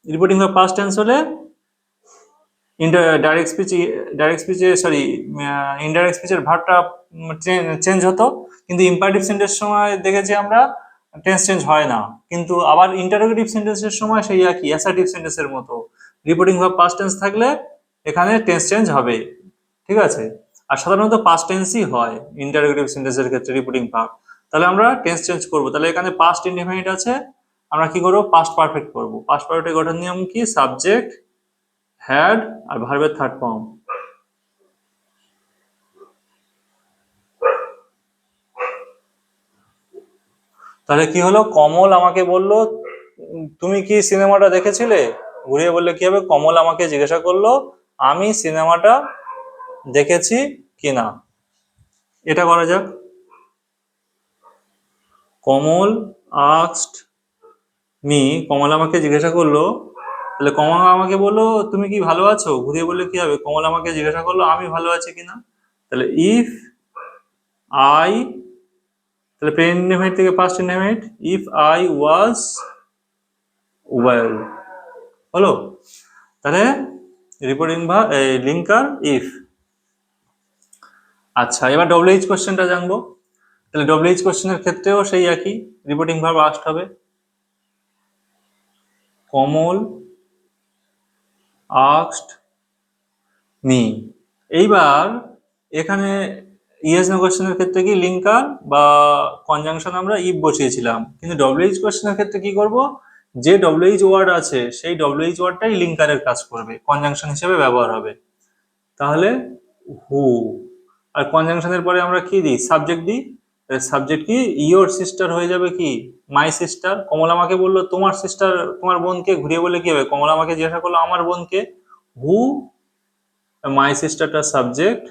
A: রিপোর্টিং ভার্ব পাস্ট টেন্স হলে ডাইরেক্ট স্পিচে সরি ইনডাইরেক্ট স্পিচের ভার্বটা চেঞ্জ হতো, কিন্তু ইম্পারেটিভ সেন্টেন্সের সময় দেখেছি আমরা টেন্স চেঞ্জ হয় না। কিন্তু আবার ইন্টারোগেটিভ সেন্টেন্সের সময় সেই একই অ্যাসার্টিভ সেন্টেন্সের মতো রিপোর্টিং ভার্ব পাস্ট টেন্স থাকলে এখানে টেন্স চেঞ্জ হবে। ঠিক আছে, আর সাধারণত পাস্ট টেন্সই হয় ইন্টারোগেটিভ সেন্টেন্সের ক্ষেত্রে রিপোর্টিং ভার্ব। তাহলে আমরা টেন্স চেঞ্জ করব, তাহলে এখানে পাস্ট ইনডেফিনিট আছে, আমরা কি করব? পাস্ট পারফেক্ট করব। পাস্ট পারফেক্টের গঠন নিয়ম কি? সাবজেক্ট, হ্যাড, আর ভার্বের থার্ড ফর্ম। তাহলে কি হলো? কমল আমাকে বলল তুমি কি সিনেমাটা দেখেছিলে, ঘুরিয়ে বললে কি হবে? কমল আমাকে জিজ্ঞাসা করলো আমি সিনেমাটা দেখেছি কিনা। এটা করা যাক। কমল আস্কড মি, কমল আমাকে জিজ্ঞাসা করলো, তাহলে কমল আমাকে বললো তুমি কি ভালো আছো, ঘুরিয়ে বললে কি হবে? কমল আমাকে জিজ্ঞাসা করলো আমি ভালো আছি কিনা। তাহলে ইফ আই, তাহলে প্রেজেন্ট ইনডেফিনিট থেকে past indefinite, if I was well, হলো। তাহলে রিপোর্টিং বা লিঙ্কার ইফ। আচ্ছা, এবার ডব্লিউএইচ কোশ্চেনটা জানবো। তাহলে ডব্লিউএইচ কোশ্চেনের ক্ষেত্রেও সেই একই, রিপোর্টিং ভার্ব আস্কড হবে। কমল আস্কড মি। এইবার এখানে ইয়েস নো কোশ্চেনের ক্ষেত্রে কি লিঙ্কার বা কনজাংশন আমরা ইফ বসিয়েছিলাম, কিন্তু ডব্লিউএইচ কোশ্চেনের ক্ষেত্রে কি করব? যে ডব্লিউএইচ ওয়ার্ড আছে সেই ডব্লিউএইচ ওয়ার্ডটাই লিঙ্কারের কাজ করবে, কনজাংশন হিসেবে ব্যবহার হবে। তাহলে হু, আর কনজাংশনের পরে আমরা কি দিই? সাবজেক্ট দিই। সাবজেক্ট কি? ইয়োর সিস্টার হয়ে যাবে কি? My sister. কমলা আমাকে বললো তোমার সিস্টার, তোমার বোনকে, ঘুরিয়ে বলে কি হবে? কমলা আমাকে জিজ্ঞাসা করলো আমার বোনকে, হু, মাই সিস্টারটা সাবজেক্ট,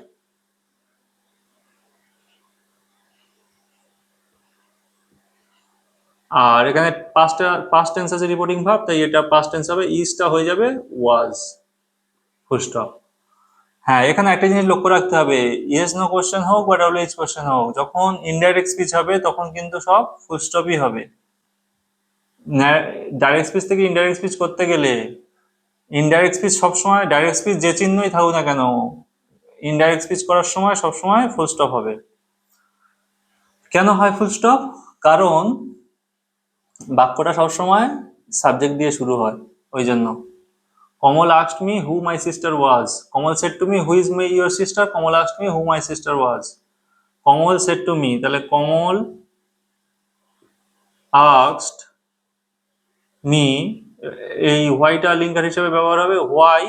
A: আর এখানে পাস্ট টেন্স আছে রিপোর্টিং ভার্ব, তাই এটা পাস্ট টেন্স হবে, ইজটা হয়ে যাবে ওয়াজ। Full stop. হ্যাঁ, এখানে একটা জিনিস লক্ষ্য রাখতে হবে, ইয়েস নো কোশ্চেন হোক বা ডব্লিউএইচ কোশ্চেন হোক, যখন ইনডাইরেক্ট স্পিচ হবে তখন কিন্তু সব ফুল স্টপই হবে। ডাইরেক্ট স্পিচ থেকে ইনডাইরেক্ট স্পিচ করতে গেলে ইনডাইরেক্ট স্পিচ সবসময়, ডাইরেক্ট স্পিচ যে চিহ্নই থাকুক না কেন, ইনডাইরেক্ট স্পিচ করার সময় সবসময় ফুল স্টপ হবে। কেন হয় ফুল স্টপ? কারণ বাক্যটা সবসময় সাবজেক্ট দিয়ে শুরু হয়, ওই জন্য। কমল asked me who my sister was. Kamal said to me who is my your sister. Kamal asked me who my sister was. Kamal said to me, তাহলে কমল asked me, এই হোয়াইটা লিঙ্কার হিসেবে ব্যবহার হবে হোয়াই।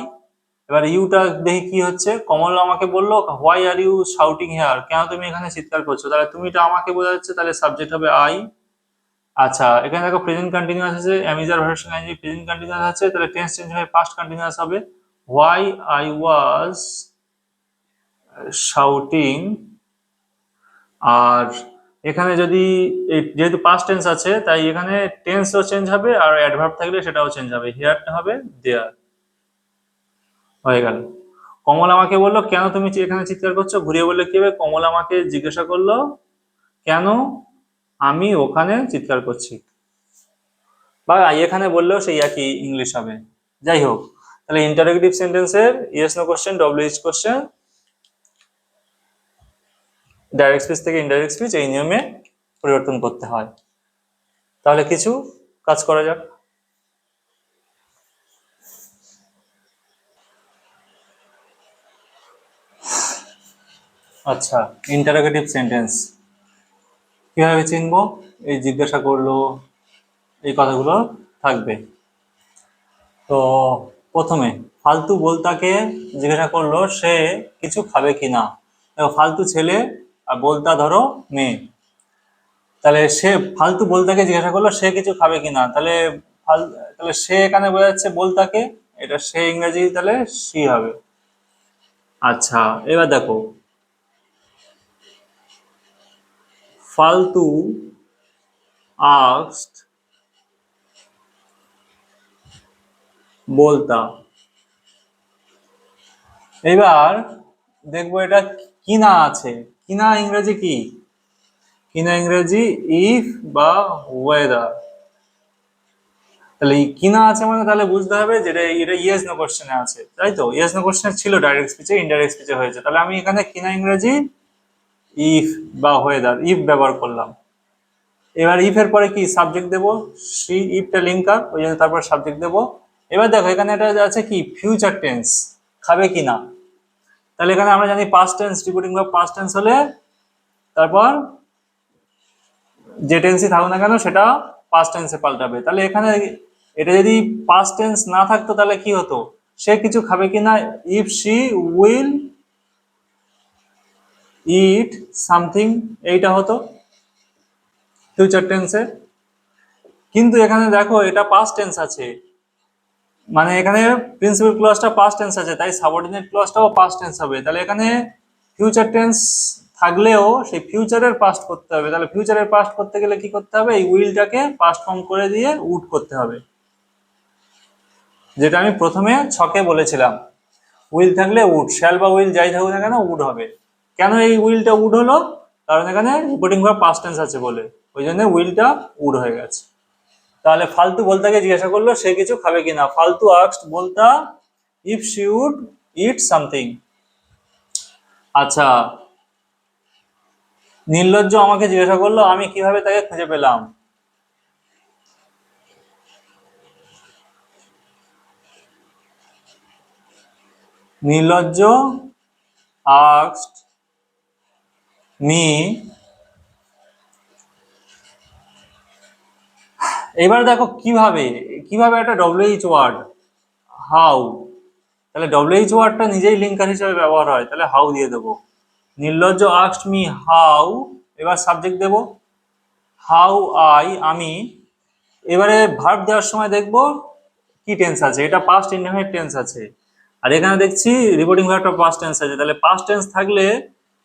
A: এবার ইউটা দেখি কি হচ্ছে, কমল আমাকে বললো why are you shouting here, কেন তুমি এখানে চিৎকার করছো, তাহলে তুমিটা আমাকে বোঝা যাচ্ছে, তাহলে সাবজেক্ট হবে আই। আচ্ছা, এখানে দেখো প্রেজেন্ট কন্টিনিউয়াস আছে, অ্যামিজার ভার্সের সঙ্গে আইএনজি প্রেজেন্ট কন্টিনিউয়াস আছে, তাহলে টেন্স চেঞ্জ হয়ে পাস্ট কন্টিনিউয়াস হবে, হোয়াই আই ওয়াজ শাউটিং। আর এখানে যদি যেহেতু পাস্ট টেন্স আছে তাই এখানে টেন্সও চেঞ্জ হবে, আর অ্যাডভার্ব থাকলে সেটাও চেঞ্জ হবে, হিয়ারটা হবে দেয়ার। হয়ে গেল। কমল আমাকে বললো কেন তুমি এখানে চিৎকার করছো, ঘুরিয়ে বললে কি হবে, কমল আমাকে জিজ্ঞাসা করলো কেন আমি ওখানে চিৎকার করছি, বা এখানে বললেও সেই একই ইংলিশ হবে। যাই হোক, তাহলে ইন্টারোগেটিভ সেন্টেন্সের yes no question, WH question, direct speech থেকে ইনডাইরেক্ট স্পিচ এই নিয়মে পরিবর্তন করতে হয়। তাহলে কিছু কাজ করা যাক। আচ্ছা, ইন্টারোগেটিভ সেন্টেন্স কিভাবে চিনবো? এই জিজ্ঞাসা করলো, এই কথাগুলো থাকবে। তো প্রথমে ফালতু বলতাকে জিজ্ঞাসা করলো সে কিছু খাবে কিনা। দেখো, ফালতু ছেলে আর বলতা ধরো মেয়ে, তাহলে সে ফালতু বলতাকে জিজ্ঞাসা করলো সে কিছু খাবে কিনা, তাহলে তাহলে সে এখানে বোঝা যাচ্ছে বলতাকে, এটা সে ইংরেজি তাহলে সি হবে। আচ্ছা, এবার দেখো ফালতু আস্কড বলতা, এবার দেখবো এটা কিনা আছে, কিনা ইংরেজি কি, কিনা ইংরেজি ইফ বা ওয়েদার। তাহলে কিনা আছে মানে তাহলে বুঝতে হবে যেটা এটা ইয়েস নো কোশ্চেনে আছে, তাই তো? ইয়েস নো কোশ্চেন ছিল ডাইরেক্ট স্পিচে, ইনডাইরেক্ট স্পিচে হয়েছে, তাহলে আমি এখানে কিনা ইংরেজি ইফ বা ওয়েদার, ইফ ব্যবহার করলাম। এবার ইফ এর পরে কি সাবজেক্ট দেবো, সি, ইফটা লিঙ্কার, ওই জন্য তারপর সাবজেক্ট দেবো। এবার দেখো এখানে এটা আছে কি ফিউচার টেন্স, খাবে কিনা, তাহলে এখানে আমরা জানি past tense, repeating verb past tense হলে তারপর যে টেন্সই থাকুক না কেন সেটা পাস্ট টেন্সে পাল্টাবে। তাহলে এখানে এটা যদি পাস্ট টেন্স না থাকতো তাহলে কি হতো, সে কিছু খাবে কিনা, if she will it something, এইটা হতো ফিউচার টেন্সে। কিন্তু এখানে দেখো এটা পাস্ট টেন্স আছে, মানে এখানে প্রিন্সিপাল ক্লজটা পাস্ট টেন্স আছে, তাই সাবঅর্ডিনেট ক্লজটাও পাস্ট টেন্স হবে। তাহলে এখানে ফিউচার টেন্স থাকলেও সেই ফিউচারের পাস্ট করতে হবে, তাহলে ফিউচারের পাস্ট করতে গেলে কি করতে হবে, এই উইলটাকে পাস্ট ফর্ম করে দিয়ে উড করতে হবে, যেটা আমি প্রথমে ছকে বলেছিলাম। উইল থাকলে উড, শ্যাল বা উইল যাই থাকুক না কেন উড হবে। কেন এই উইলটা উড হলো, কারণ এখানে রিপোর্টিং ভার্ব পাস্ট টেন্স আছে বলে, ওই জন্য উইলটা উড হয়ে গেছে। তাহলে ফালতু বলতাকে জিজ্ঞাসা করলো সে কিছু খাবে কিনা, ফালতু আস্কড বলতা if she would it something. আচ্ছা, নির্লজ্জ আমাকে জিজ্ঞাসা করলো আমি কিভাবে তাকে খুঁজে পেলাম। নির্লজ্জ আস্কড মি, এবার দেখো কিভাবে, কিভাবে একটা ডব্লিউএইচ ওয়ার্ড হাউ, তাহলে ডব্লিউএইচ ওয়ার্ডটা নিজেই লিঙ্কার হিসেবে ব্যবহার হয়, তাহলে হাউ দিয়ে দেবো। নির্লজ্জ আস্কড মি হাউ, এবার সাবজেক্ট দেবো হাউ আই, আমি। এবারে ভার্ব দেওয়ার সময় দেখবো কি টেন্স আছে, এটা পাস্ট ইনডেফিনিট টেন্স আছে, আর এখানে দেখছি রিপোর্টিং ভার্বটা পাস্ট টেন্স আছে, তাহলে পাস্ট টেন্স থাকলে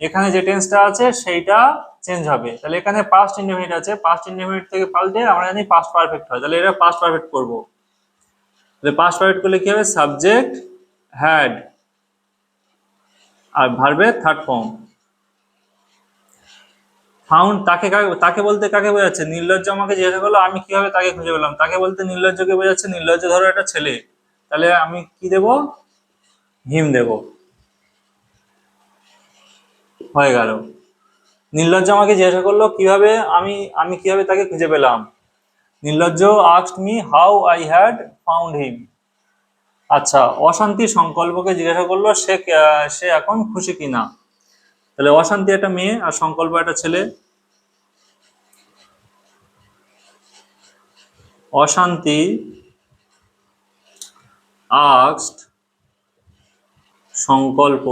A: এখানে যে টেন্সটা আছে সেইটা চেঞ্জ হবে। তাহলে এখানে পাস্ট ইনডেফিনিট আছে, পাস্ট ইনডেফিনিট থেকে পাল্টে আমরা জানি পাস্ট পারফেক্ট হয়, তাহলে এটা পাস্ট পারফেক্ট করবো। তাহলে পাস্ট পারফেক্ট করলে কি হবে, সাবজেক্ট হ্যাড আর ভার্বের থার্ড ফর্ম। ফাউন্ড তাকে তাকে বলতে কাকে বোঝাচ্ছে? নির্লজ্জ আমাকে জিজ্ঞাসা করলো আমি কিভাবে তাকে খুঁজে পেলাম, তাকে বলতে নির্লজ্জকে বোঝাচ্ছে। নির্লজ্জ ধরো একটা ছেলে, তাহলে আমি কি দেব? হিম দেব। হয়ে গেল। নির্লজ্জ আমাকে জিজ্ঞাসা করলো কিভাবে আমি আমি কিভাবে তাকে খুঁজে পেলাম। নির্লজ্জ asked me how I had found him. আচ্ছা, অশান্তি সংকল্পকে জিজ্ঞাসা করলো সে এখন খুশি কিনা। তাহলে অশান্তি একটা মেয়ে আর সংকল্প একটা ছেলে। অশান্তি আস্কড সংকল্প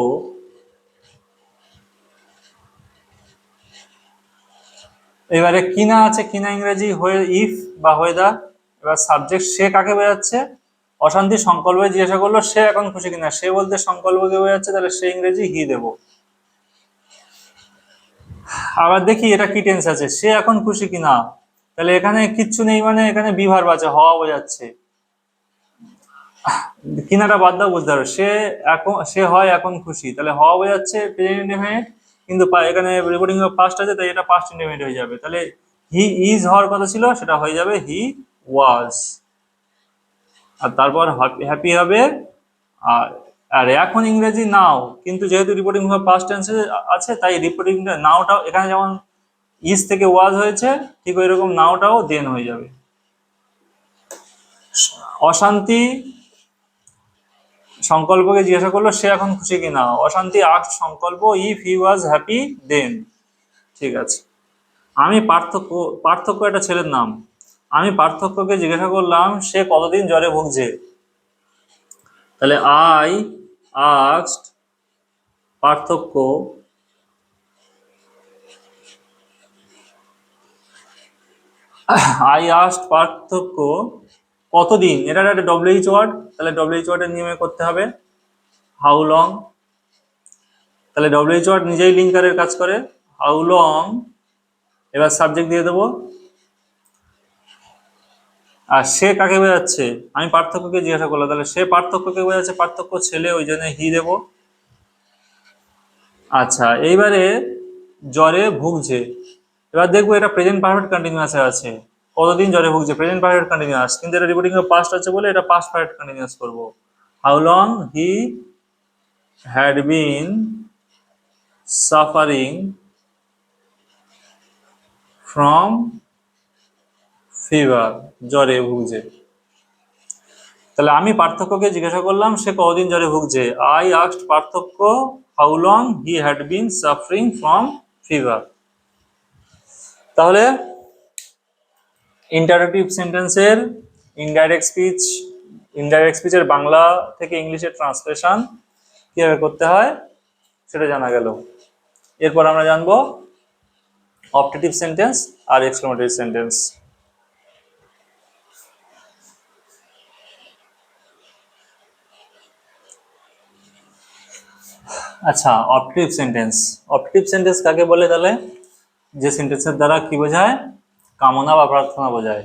A: এবারে কিনা আছে, কিনা ইংরেজি হয়ে ইফ বা ওয়েদার। এবার সাবজেক্ট সে কাকে বোঝাচ্ছে? অশান্তি সংকল্পে জিজ্ঞাসা করলো সে এখন খুশি কিনা, সে বলতে সংকল্পকে বোঝাচ্ছে, তাহলে সে ইংরেজি হি দেব। আবার দেখি এটা কি টেন্স আছে, সে এখন খুশি কিনা। তাহলে এখানে কিচ্ছু নেই, মানে এখানে বি ভার্ব আছে, হওয়া বোঝাচ্ছে। কিনাটা বাদ দাও, বুঝতে পারো। সে হয় এখন খুশি, তাহলে হওয়া বোঝাচ্ছে প্রেজেন্ট ইনডেফিনিট, কিন্তু এখানে রিপোর্টিং পাস্ট আছে, তাই এটা পাস্ট ইনডেফিনিট হয়ে যাবে। তাহলে হি ইজ হওয়ার কথা ছিল, সেটা হয়ে যাবে হি ওয়াজ। আর তারপর হ্যাপি হবে। আর আর এখন ইংরেজি নাও, কিন্তু যেহেতু রিপোর্টিং পাস্ট টেন্সে আছে, তাই রিপোর্টিং নাওটাও এখানে যেমন ইজ থেকে ওয়াজ হয়েছে, ঠিক ওই রকম নাওটাও দেন হয়ে যাবে। অশান্তি সংকল্পকে জিজ্ঞাসা করলো সে এখন খুশি কিনা। অশান্তি আস্কড সংকল্প ইফ হি ওয়াজ হ্যাপি দেন। ঠিক আছে। আমি পার্থক্য, পার্থক্য একটা ছেলের নাম। আমি পার্থক্যকে জিজ্ঞাসা করলাম সে কতদিন জ্বরে ভুগছে। তাহলে আই আস্কড পার্থক্য আই আস্কড পার্থক্য কতদিন, এটা একটা ডব্লিউএইচ ওয়ার্ড, তাহলে ডব্লিউএইচ ওয়ার্ডের নিয়মে করতে হবে। হাউ লং, তাহলে ডব্লিউএইচ ওয়ার্ড নিজেই লিঙ্কারের কাজ করে। হাউ লং, এবার সাবজেক্ট দিয়ে দেবো। আর সে কাকে বোঝাচ্ছে? আমি পার্থক্যকে জিজ্ঞাসা করলাম, তাহলে সে পার্থক্যকে বোঝাচ্ছে, পার্থক্য ছেলে, ওই জন্য হি দেব। আচ্ছা, এইবারে জ্বরে ভুগছে। এবার দেখবো এটা প্রেজেন্ট পারফেক্ট কন্টিনিউয়াসে আছে। কতদিন জ্বরে ভুগছে, প্রেজেন্ট পারফেক্ট কন্টিনিউয়াস, কিন্তু এটা রিপিটিং পাস্ট আছে বলে এটা পাস্ট পারফেক্ট কন্টিনিউয়াস করব। How long he had been suffering from fever, জ্বরে ভুগছে। তাহলে আমি পার্থক্যকে জিজ্ঞাসা করলাম সে কতদিন জ্বরে ভুগছে। আই আস্কড পার্থক্য how long he had been suffering from fever. তাহলে ইন্টারেক্টিভ সেন্টেন্সের ইনডাইরেক্ট স্পিচের বাংলা থেকে ইংলিশের ট্রান্সলেশন কিভাবে করতে হয় সেটা জানা গেল। এরপর আমরা জানবো অপটেটিভ সেন্টেন্স আর এক্সক্লেমেটরি সেন্টেন্স। আচ্ছা, অপটেটিভ সেন্টেন্স কাকে বলে? তাহলে যে সেন্টেন্সের দ্বারা কি বোঝায়? কামনা বা প্রার্থনা বোঝায়।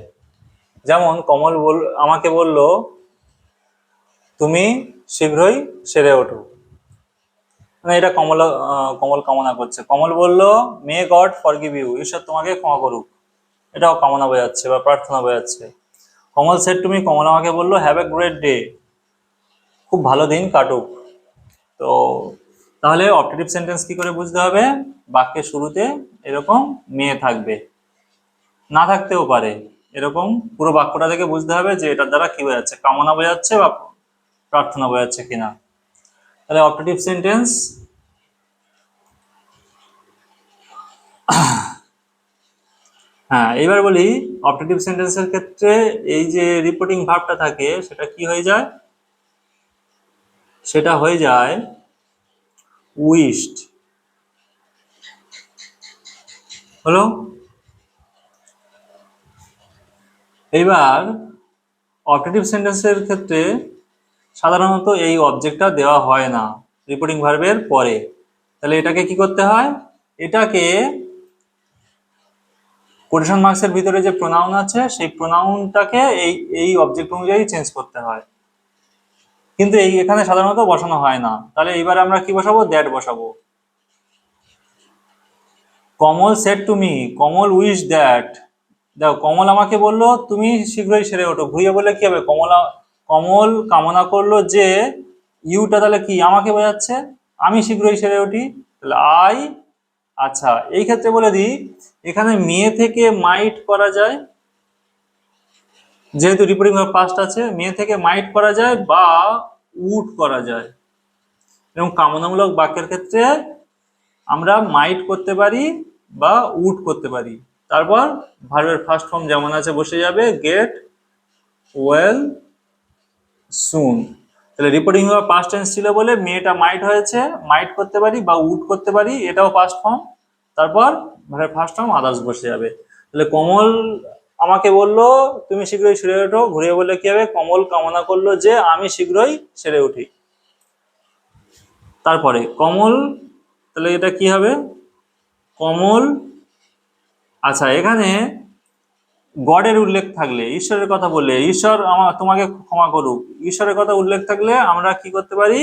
A: যেমন কমল আমাকে বলল তুমি শীঘ্রই সেরে ওঠো, মানে এটা কমল কামনা করছে। কমল বলল মে গড ফরগিভ ইউ, ঈশ্বর তোমাকে ক্ষমা করুক, এটাও কামনা বোঝাচ্ছে বা প্রার্থনা বোঝাচ্ছে। Kamal said to me, Kamal আমাকে বললো হ্যাভ এ গ্রেট ডে, খুব ভালো দিন কাটুক। তো তাহলে অপটেটিভ সেন্টেন্স কি করে বুঝতে হবে? বাক্যের শুরুতে এরকম মেয়ে থাকবে, না থাকতেও পারে। এরকম পুরো বাক্যটা থেকে বুঝতে হবে যে এটার দ্বারা কি বোঝাচ্ছে, কামনা বোঝাচ্ছে বা প্রার্থনা বোঝাচ্ছে কিনা। তাহলে অপটেটিভ সেন্টেন্স, হ্যাঁ এবার বলি অপটেটিভ সেন্টেন্সের ক্ষেত্রে এই যে রিপোর্টিং ভার্বটা থাকে সেটা কি হয়ে যায়? সেটা হয়ে যায় উইশড। হলো। এইবার অপটেটিভ সেন্টেন্সের ক্ষেত্রে সাধারণত এই অবজেক্টটা দেওয়া হয় না রিপোর্টিং ভার্বের পরে। তাহলে এটাকে কি করতে হয়? এটাকে কোটেশন মার্কসের ভিতরে যে প্রোনাউন আছে সেই প্রোনাউনটাকে এই এই অবজেক্ট অনুযায়ী চেঞ্জ করতে হয়। কিন্তু এখানে সাধারণত বসানো হয় না। তাহলে এইবার আমরা কি বসাবো? দ্যাট বসাবো। Kamal said to me, Kamal wish that. দেখো, কমল আমাকে বললো তুমি শীঘ্রই সেরে ওঠো। ঘুরিয়ে বলে কি হবে? কমল কামনা করলো যে, ইউটা তাহলে কি আমাকে বোঝাচ্ছে, আমি শীঘ্রই সেরে উঠি, তাহলে আই। আচ্ছা, এই ক্ষেত্রে বলে দিই, এখানে মে থেকে মাইট করা যায়, যেহেতু রিপোর্টিং পাস্ট আছে, মে থেকে মাইট করা যায় বা উড করা যায়। এবং কামনামূলক বাক্যের ক্ষেত্রে আমরা মাইট করতে পারি বা উড করতে পারি। তারপর ভার্বের ফার্স্ট ফর্ম যেমন আছে বসে যাবে, গেট ওয়েল সুন। তাহলে রিপোর্টিং পাস্ট টেন্স ছিল বলে মেয়েটা মাইট হয়েছে, মাইট করতে পারি বা উড করতে পারি, এটাও পাস্ট ফর্ম। তারপর ভার্বের ফার্স্ট ফর্ম আদার্স বসে যাবে। তাহলে কমল আমাকে বললো তুমি শীঘ্রই সেরে ওঠো, ঘুরিয়ে বললে কি হবে? কমল কামনা করলো যে আমি শীঘ্রই সেরে উঠি। তারপরে কমল, তাহলে এটা কি হবে? কমল। আচ্ছা, এখানে গডের উল্লেখ থাকলে, ঈশ্বরের কথা বললে, ঈশ্বর তোমাকে ক্ষমা করুক, ঈশ্বরের কথা উল্লেখ থাকলে আমরা কি করতে পারি?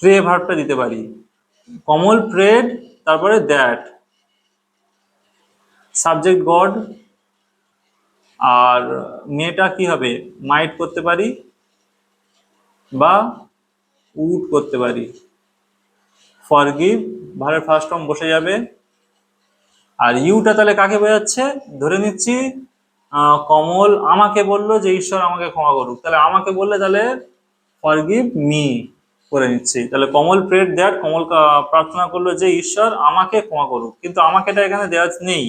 A: প্রে ভার্বটা দিতে পারি। কমল প্রেড, তারপরে দ্যাট, সাবজেক্ট গড, আর মেয়েটা কি হবে? মাইট করতে পারি বা উড করতে পারি। ফরগিভ, ভার্বের ফার্স্ট ফর্ম বসে যাবে। আর ইউটা তাহলে কাকে বোঝাচ্ছে? ধরে নিচ্ছি কমল আমাকে বললো যে ঈশ্বর আমাকে ক্ষমা করুক, তাহলে আমাকে বললে তাহলে ফরগিভ মি করে নিচ্ছি। তাহলে কমল প্রেড দ্যাট, কমল প্রার্থনা করলো যে ঈশ্বর আমাকে ক্ষমা করুক, কিন্তু আমাকেটা এখানে দেওয়া নেই,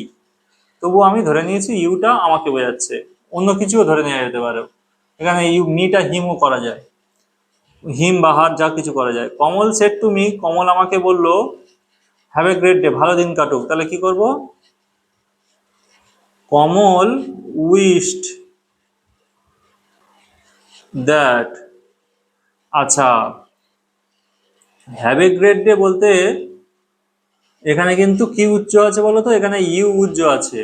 A: তবু আমি ধরে নিয়েছি ইউটা আমাকে বোঝাচ্ছে। অন্য কিছুও ধরে নেওয়া যেতে পারে, এখানে ইউ মিটা হিমও করা যায়, হিম বা হার যা কিছু করা যায়। কমল সেড টু মি, কমল আমাকে বললো হ্যাভ এ গ্রেট ডে, ভালো দিন কাটুক, তাহলে কি করব? কমল উইশড দ্যাট। আচ্ছা, হ্যাভ এ গ্রেট ডে বলতে এখানে কিন্তু কি উচ্চ আছে বলো তো? এখানে ইউ উচ্চ আছে।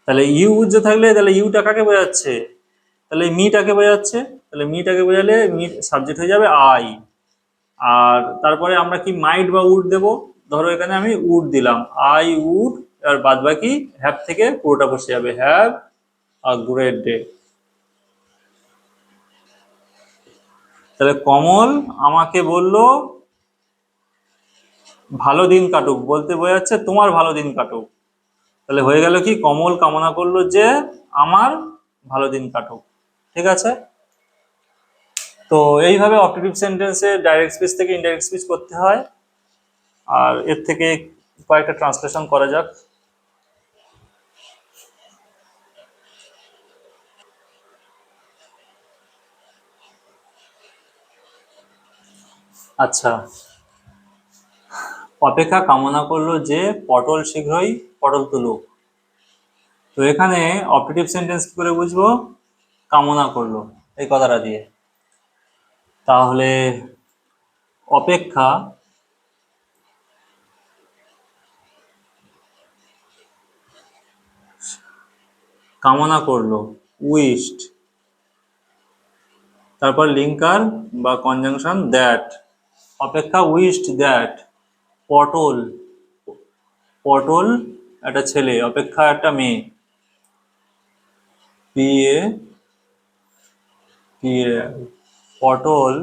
A: তাহলে ইউ উচ্চ থাকলে তাহলে ইউটা কাকে বোঝাচ্ছে? তাহলে মিটাকে বোঝাচ্ছে। তাহলে মিটাকে বোঝালে মি সাবজেক্ট হয়ে যাবে আই। আর তারপরে আমরা কি মাইট বা উড দেব? ধরো এখানে আমি উড দিলাম, আই উড, আর বাদ বাকি হ্যাভ থেকে পুরোটা বসে যাবে, হ্যাভ আ গ্রেট ডে। তাহলে কমল আমাকে বলল ভালো দিন কাটুক, বলতে বোঝাচ্ছে তোমার ভালো দিন কাটুক। তাহলে হয়ে গেল কি? কমল কামনা করলো যে আমার ভালো দিন কাটুক। ঠিক আছে? তো এইভাবে অবজেক্টিভ সেন্টেন্সে ডাইরেক্ট স্পিচ থেকে ইনডাইরেক্ট স্পিচ করতে হয়। আর এর থেকে কয়েকটা ট্রান্সলেশন করা যাক। আচ্ছা, অপেক্ষা কামনা করলো যে পটল শীঘ্রই পটল তুলুক। তো এখানে অবজেক্টিভ সেন্টেন্স কি করে বুঝবো? কামনা করলো এই কথাটা দিয়ে। তাহলে অপেক্ষা কামনা করলো, উইশড, তারপর লিঙ্কার বা কনজাংশন দ্যাট। অপেক্ষা উইশড দ্যাট পটল, পটল একটা ছেলে, অপেক্ষা একটা মেয়ে, পিএ পিএ পটল,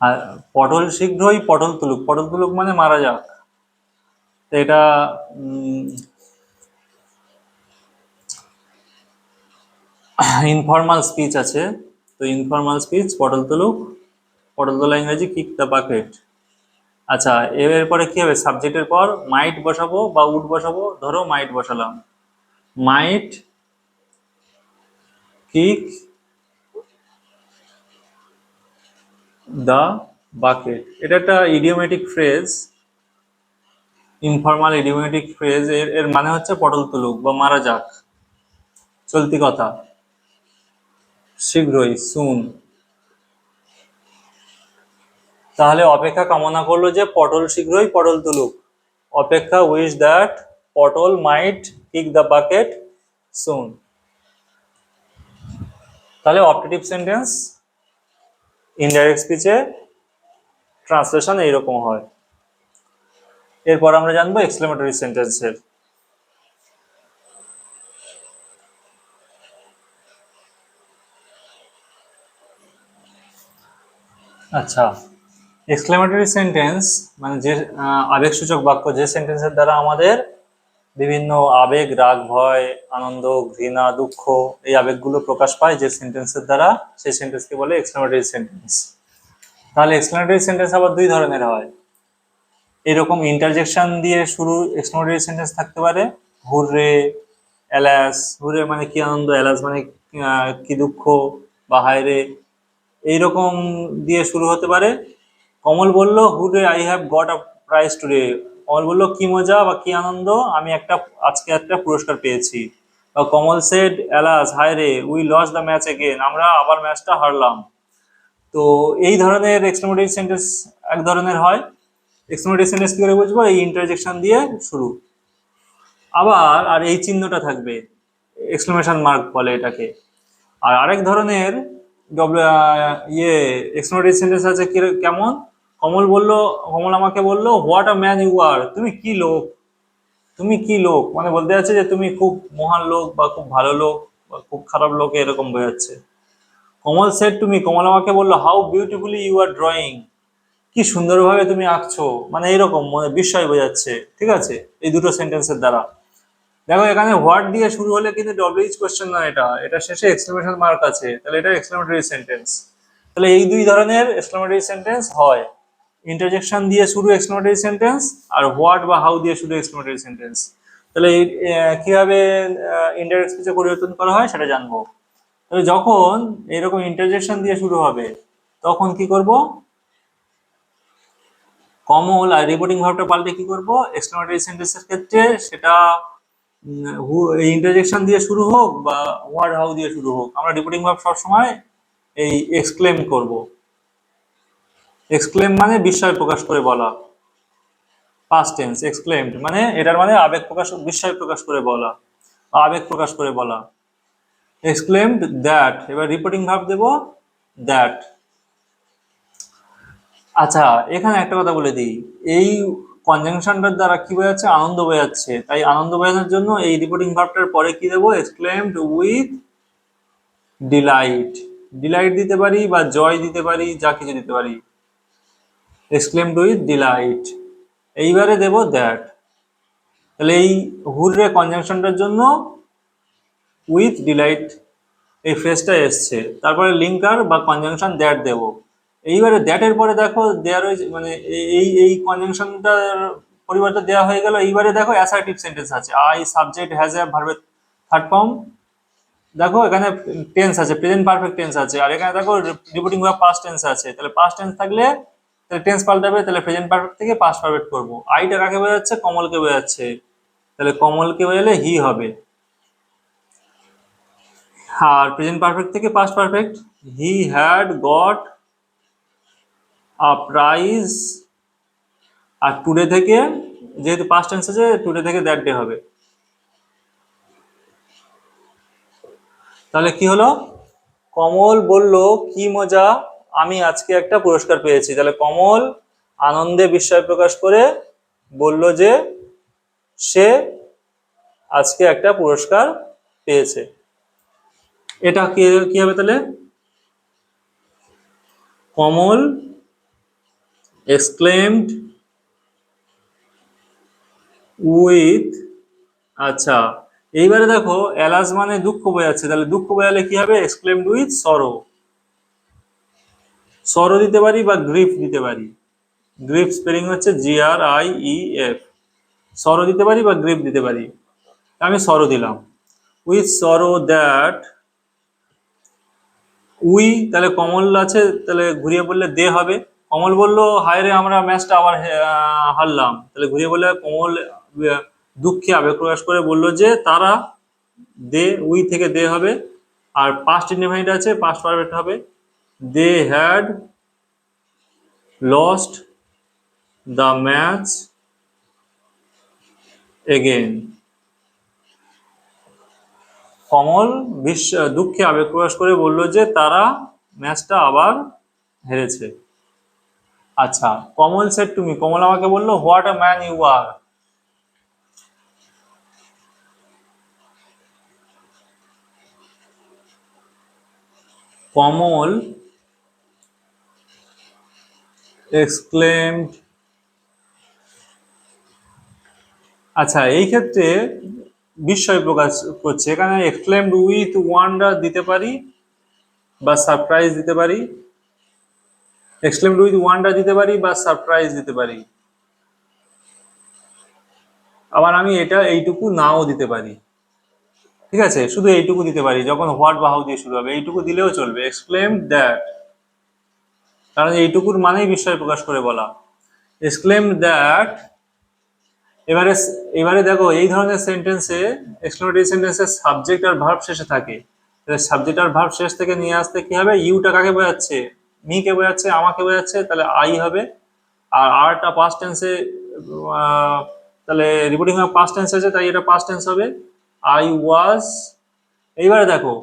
A: আর পটল শীঘ্রই পটল তুলুক, পটল তুলুক মানে মারা যাক। তো এটা ইনফর্মাল স্পিচ আছে। তো ইনফর্মাল স্পিচ পটল তুলুক, পটল তোলা ইংরেজি কিক দ্য বাকেট। আচ্ছা, এরপরে কি হবে? সাবজেক্টের পর মাইট বসাবো বা উড বসাবো। ধরো মাইট বসালাম, মাইট কিক দ্য বাকেট। এটা একটা idiomatic phrase, informal idiomatic phrase. এর মানে হচ্ছে পটল তুলুক বা মারা যাক, চলতি কথা, শীঘ্রই, সুন। তাহলে অপেক্ষা কামনা করলো যে পটল শীঘ্রই পটল তুলুক। অপেক্ষা উইশ দ্যাট পটল মাইট কিক দ্য বাকেট সুন। তাহলে অপটেটিভ সেন্টেন্স ইনডাইরেক্ট স্পিচে ট্রান্সলেশন এইরকম হয়। এরপর আমরা জানবো এক্সক্লেমেটরি সেন্টেন্সের। আচ্ছা, এক্সক্লেমেটরি সেন্টেন্স মানে যে আবেগসূচক বাক্য, যে সেন্টেন্সের দ্বারা আমাদের বিভিন্ন আবেগ, রাগ, ভয়, আনন্দ, ঘৃণা, দুঃখ এই আবেগগুলো প্রকাশ পায় যে সেন্টেন্সের দ্বারা, সেই সেন্টেন্সকে বলে এক্সক্লেমেটরি সেন্টেন্স। তাহলে এক্সক্লেমেটরি সেন্টেন্স আবার দুই ধরনের হয়। এরকম ইন্টারজেকশন দিয়ে শুরু এক্সক্লেমেটরি সেন্টেন্স থাকতে পারে, হুররে, এলাস, হুররে মানে কি আনন্দ, এলাস মানে কি দুঃখ বা হায়রে, এইরকম দিয়ে শুরু হতে পারে। কমল বলল hurrah I have got a prize today, Kamal বলল কি মজা বা কি আনন্দ, আমি আজকে একটা পুরস্কার পেয়েছি। বা কমল সেড এলাস হায়রে we lost the match again, আমরা আবার ম্যাচটা হারলাম। তো এই ধরনের এক্সক্লেমেটরি সেন্টেন্স এক ধরনের হয়। এক্সক্লেমেটরি সেন্টেন্স কি করে বুঝবো? এই ইন্টারজেকশন দিয়ে শুরু, আবার আর এই চিহ্নটা থাকবে, এক্সক্লেমেশন মার্ক বলে এটাকে। আর আরেক ধরনের এক্সক্লেমেটরি সেন্টেন্স আছে কেমন? কমল আমাকে বলল what a man you are, তুমি কি লোক, তুমি কি লোক, মানে বলতে যাচ্ছে যে তুমি খুব মহান লোক বা খুব ভালো লোক বা খুব খারাপ লোক, এরকম বোঝাচ্ছে। Kamal said to me, Kamal আমাকে বললো how beautifully you are drawing, কি সুন্দরভাবে তুমি আঁকছো, মানে এইরকম মানে বিস্ময় বোঝাচ্ছে। ঠিক আছে, এই দুটো সেন্টেন্সের দ্বারা। দেখো এখানে হোয়াট দিয়ে শুরু হলে কিন্তু ডব্লিউএইচ কোশ্চেন না, এটা এটা শেষে এক্সক্লেমেশন মার্ক আছে, তাহলে এটা এক্সক্লেমেটরি সেন্টেন্স। তাহলে এই দুই ধরনের এক্সক্লেমেটরি সেন্টেন্স হয়, ইন্টারজেকশন দিয়ে শুরু এক্সক্লেমেটরি সেন্টেন্স, আর হোয়াট বা হাউ দিয়ে শুরু এক্সক্লেমেটরি সেন্টেন্স। তাহলে কিভাবে ইনডাইরেক্ট স্পিচে পরিবর্তন করা হয় সেটা জানবো। তাহলে যখন এরকম ইন্টারজেকশন দিয়ে শুরু হবে তখন কি করব? কমল আর রিপোর্টিং ভার্বটা পাল্টে কি করব? এক্সক্লেমেটরি সেন্টেন্সের ক্ষেত্রে সেটা ইন্টারজেকশন দিয়ে শুরু হোক বা হোয়াট হাউ দিয়ে শুরু হোক, আমরা রিপোর্টিং ভার্ব সবসময় এই এক্সক্লেম করব। এক্সক্লেম মানে বিস্ময় প্রকাশ করে বলা, পাস্ট টেন্স এক্সক্লেমড মানে এটার মানে আবেগ প্রকাশ, বিস্ময় প্রকাশ করে বলা, আবেগ প্রকাশ করে বলা। এক্সক্লেমড দ্যাট, এবার রিপোর্টিং ভার্ব দেব দ্যাট। আচ্ছা, এখানে একটা কথা বলে দিই, এই কনজাংশনটার দ্বারা কি বোঝাচ্ছে? আনন্দ বোঝাচ্ছে, তাই আনন্দ বোঝানোর জন্য এই রিপোর্টিং ভার্বটার পরে কি দেবো? Exclaimed with Deloitte. ডিলাইট দিতে পারি বা জয় দিতে পারি, যা কিছু দিতে পারি। এক্সক্লেমড উইথ ডিলাইট, এইবারে দেব দ্যাট। তাহলে এই হুররে কনজাংশনটার জন্য উইথ ডিলাইট এই ফ্রেজটা এসছে, তারপরে লিঙ্কার বা কনজাংশন দ্যাট দেব। এইবারে দ্যাটের পরে দেখো দেয়ার মানে এই এই কনজাংশনটার পরিবর্তে দেওয়া হয়ে গেল। এইবারে দেখো অ্যাসার্টিভ সেন্টেন্স আছে, আই সাবজেক্ট হ্যাজ এ ভার্বের থার্ড ফর্ম, দেখো এখানে টেন্স আছে, প্রেজেন্ট পারফেক্ট টেন্স আছে, আর এখানে দেখো রিপোর্টিং ভার্ব পাস্ট টেন্স আছে। তাহলে পাস্ট টেন্স থাকলে তাহলে টেন্স পাল্টাবে, তাহলে প্রেজেন্ট পারফেক্ট থেকে পাস্ট পারফেক্ট করব। আইটা কাকে বোঝাচ্ছে? কমলকে বোঝাচ্ছে, তাহলে কমলকে বোঝালে হি হবে। আর প্রেজেন্ট পারফেক্ট থেকে past perfect, he had got a prize. আর টুডে থেকে যেহেতু পাস্ট টেন্স আছে, টুডে থেকে দ্যাট ডে হবে। তাহলে কি হলো? কমল বলল কি মজা, আমি আজকে একটা পুরস্কার পেয়েছি। তাহলে কমল আনন্দে বিস্ময় প্রকাশ করে বলল যে সে আজকে একটা পুরস্কার পেয়েছে। এটা কি কি হবে তাহলে? কমল এক্সক্লেমড উইথ, আচ্ছা এইবারে দেখো এলাস মানে দুঃখ বোঝাচ্ছে, তাহলে দুঃখ বোঝালে কি হবে? Exclaimed with sorrow. সরো দিতে পারি বা গ্রিফ দিতে পারি, গ্রিফ স্পেলিং হচ্ছে GRIEF। সরো দিতে পারি বা গ্রিফ দিতে পারি, আমি সরো দিলাম। উইথ সরো দ্যাট উই, তাহলে কমল আছে, তাহলে ঘুরিয়ে বললে দে হবে। কমল বলল হায় রে আমরা ম্যাচটা আবার হারলাম, তাহলে ঘুরিয়ে বললে কমল দুঃখে আবেগ প্রকাশ করে বলল যে তারা, দে উই থেকে দে হবে। আর পাস্ট ইনডিফাইনিট আছে, পাস্ট পারফেক্ট হবে, they had lost the match again. Kamal দুঃখে আবেগ প্রকাশ করে বলল যে তারা ম্যাচটা আবার হেরেছে। আচ্ছা, Kamal said to me, Kamal আমাকে বললো what a man you are. Kamal exclaimed. আচ্ছা, এই ক্ষেত্রে বিস্ময় প্রকাশ করছে, এখানে এক্সক্লেমড উইথ ওয়ান্ডার দিতে পারি বা সারপ্রাইজ দিতে পারি, এক্সক্লেমড উইথ ওয়ান্ডার দিতে পারি বা সারপ্রাইজ দিতে পারি। আবার আমি এটা এইটুকু নাও দিতে পারি, ঠিক আছে, শুধু এইটুকু দিতে পারি যখন হোয়াট বা হাউ দিয়ে শুরু হবে, এইটুকু দিলেও চলবে, এক্সক্লেমড দ্যাট, কারণ এইটুকুর মানেই বিস্ময় প্রকাশ করে বলা। Exclaimed that. এবারে এবারে দেখো এই ধরনের সেন্টেন্সে, এক্সক্লেমেটরি সেন্টেন্সে সাবজেক্ট আর ভার্ব শেষে থাকে। সাবজেক্ট আর ভার্ব শেষ থেকে নিয়ে আসতে কি হবে, ইউটা কাকে বোঝাচ্ছে, মি কে বোঝাচ্ছে, আমাকে বোঝাচ্ছে, তাহলে আই হবে। আর আরটা পাস্ট টেন্সে, তাহলে রিপিটিং ভার্ব পাস্ট টেন্স আছে, তাই এটা পাস্ট টেন্স হবে, আই ওয়াজ। এইবারে দেখো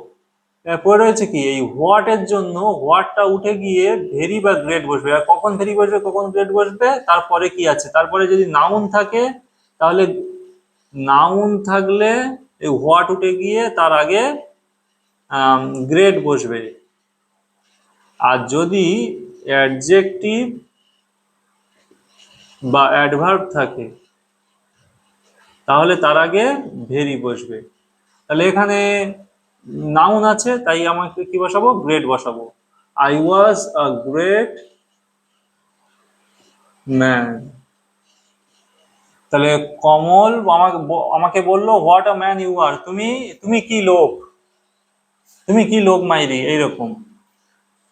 A: পড়ে রয়েছে কি, এই হোয়াট এর জন্য হোয়াটটা উঠে গিয়ে ভেরি বা গ্রেট বসবে। আর কখন ভেরি বসবে কখন গ্রেট বসবে, তারপরে কি আছে, তারপরে যদি নাউন থাকে তাহলে, নাউন থাকলে এই হোয়াট উঠে গিয়ে তার আগে গ্রেট বসবে। আর যদি অ্যাডজেক্টিভ বা অ্যাডভার্ব থাকে তাহলে তার আগে ভেরি বসবে। তাহলে এখানে নাউন আছে, তাই আমাকে কি বসাবো, গ্রেট বসাবো। I was a great man. তাহলে কমল আমাকে বললো what a man you are, তুমি তুমি কি লোক, তুমি কি লোক মাইরি, এইরকম।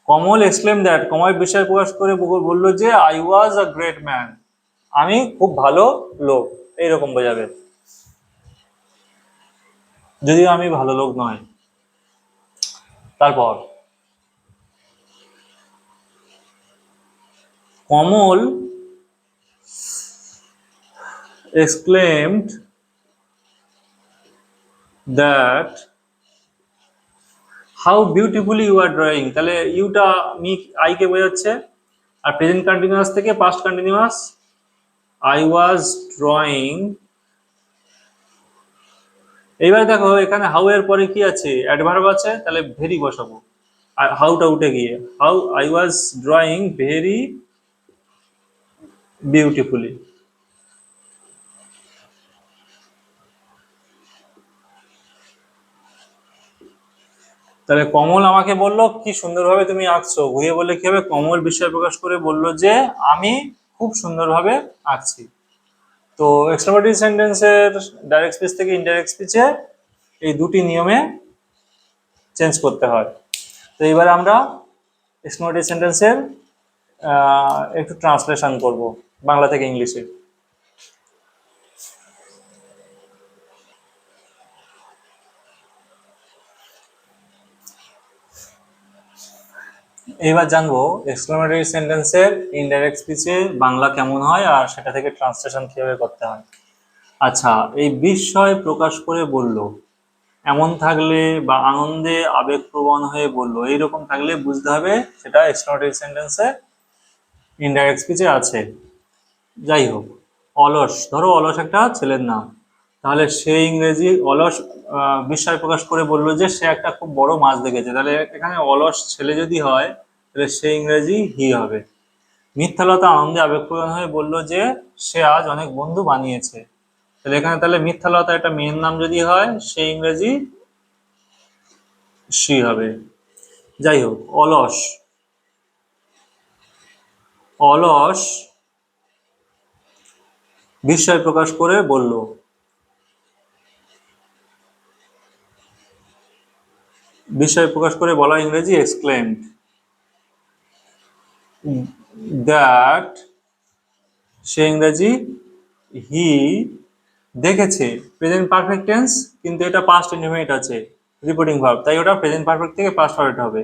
A: কমল এক্সক্লেম দ্যাট, কমল বিস্ময় প্রকাশ করে বললো যে I was a great man, আমি খুব ভালো লোক, এইরকম বোঝাবে, যদিও আমি ভালো লোক নয়। তারপর কমল exclaimed that how beautifully you are drawing, তাহলে ইউটা মি আই কে বোঝাচ্ছে, আর প্রেজেন্ট কন্টিনিউয়াস থেকে past continuous, I was drawing. এইবার দেখো এখানে হাউ এর পরে কি আছে, অ্যাডভার্ব আছে, তাহলে ভেরি বসাবো, আর হাউটা উঠে গিয়ে, how I was drawing very beautifully. তাহলে কমল আমাকে বললো কি সুন্দরভাবে তুমি আঁকছো, ঘুরিয়ে বললে কি হবে, কমল বিস্ময় প্রকাশ করে বললো যে আমি খুব সুন্দরভাবে আঁকছি। তো এক্সক্লেমেটরি সেন্টেন্সের ডাইরেক্ট স্পিচ থেকে ইনডাইরেক্ট স্পিচে এই দুটি নিয়মে চেঞ্জ করতে হয়। তো এবার আমরা এক্সক্লেমেটরি সেন্টেন্সের একটু ট্রান্সলেশন করব বাংলা থেকে ইংলিশে। এবার জানবো এক্সক্লেমেটরি সেন্টেন্সের ইনডাইরেক্ট স্পিচে বাংলা কেমন হয় আর সেটা থেকে ট্রান্সলেশন কিভাবে করতে হয়। আচ্ছা, এই বিস্ময় প্রকাশ করে বলল, এমন থাকলে বা আনন্দে আবেগপ্রবণ হয়ে বললো, এইরকম থাকলে বুঝতে হবে সেটা এক্সক্লেমেটরি সেন্টেন্সে ইনডাইরেক্ট স্পিচে আছে। যাই হোক, অলস, ধরো অলস একটা ছেলের নাম, তাহলে সে ইংরেজি অলস বিস্ময় প্রকাশ করে বললো যে সে একটা খুব বড় মাছ দেখেছে, তাহলে এখানে অলস ছেলে যদি হয় তাহলে সে ইংরেজি হি হবে। মিথ্যালতা আনন্দে আবেগপ্রবণ হয়ে বললো যে সে আজ অনেক বন্ধু বানিয়েছে, তাহলে এখানে তাহলে মিথ্যালতা একটা মেয়ের নাম যদি হয় সে ইংরেজি সি হবে। যাই হোক, অলস, অলস বিস্ময় প্রকাশ করে বলল, বিস্ময় প্রকাশ করে বলা ইংরেজি এক্সক্লেমড। দ্যাট সে ইংরেজি হি দেখেছে, প্রেজেন্ট পারফেক্ট টেন্স কিন্তু এটা পাস্ট ইনডিফিনিট আছে, রিপিটিং ভার্ব, তাই ওটা প্রেজেন্ট পারফেক্ট থেকে পাস্ট পারফেক্ট হবে।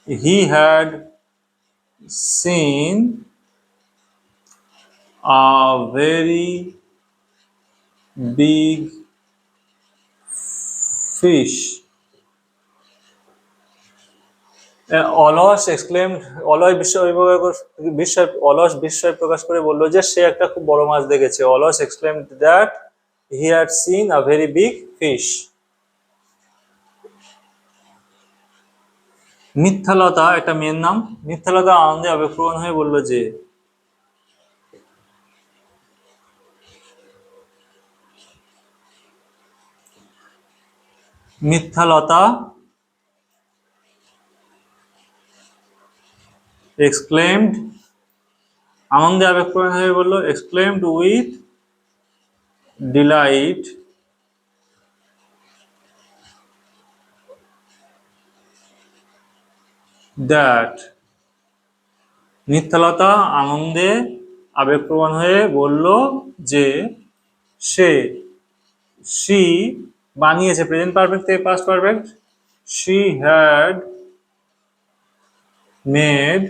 A: হি had seen a very big fish. অলস এক্সক্লেমড, অলস বিস্ময় প্রকাশ করে বললো যে সে একটা খুব বড় মাছ দেখেছে। অলস exclaimed that he had seen a very big fish. Mithyalata একটা মেয়ের নাম। মিথ্যালতা আনন্দে আবেগপ্রবণ হয়ে বলল যে, মিথ্যালতা এক্সক্লেমড, আনন্দে আবেগপ্রবণ হয়ে বলল, exclaimed with delight that. Mithyalata আনন্দে আবেগপ্রবণ হয়ে বলল যে সে, শি বানিয়েছে, প্রেজেন্ট পারফেক্ট থেকে past perfect, she had made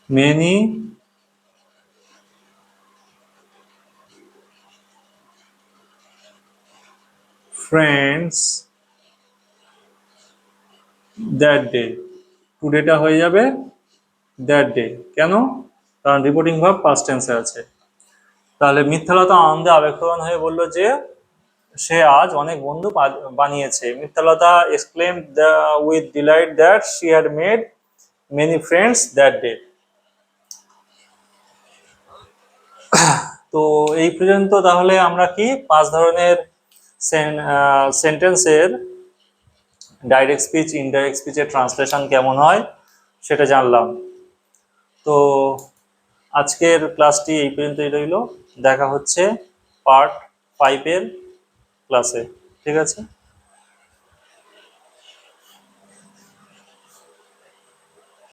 A: many friends that day. টুডেটা হয়ে যাবে দ্যাট ডে। কেন? কারণ রিপোর্টিং ভার্ব পাস্ট টেন্সে আছে। তাহলে মিথ্যালতা আনন্দে আবেগপ্রবণ হয়ে বলল যে সে আজ অনেক বন্ধু বানিয়েছে। Mithyalata exclaimed with delight that she had made many friends that day. তো এই পর্যন্ত তাহলে আমরা কি 5 ধরনের সেন্টেন্সের ডাইরেক্ট স্পিচ, ইনডাইরেক্ট স্পিচের ট্রান্সলেশন কেমন হয় সেটা জানলাম। তো আজকের ক্লাসটি এই পর্যন্তই রইল। দেখা হচ্ছে পার্ট 5 এর ক্লাসে। ঠিক আছে।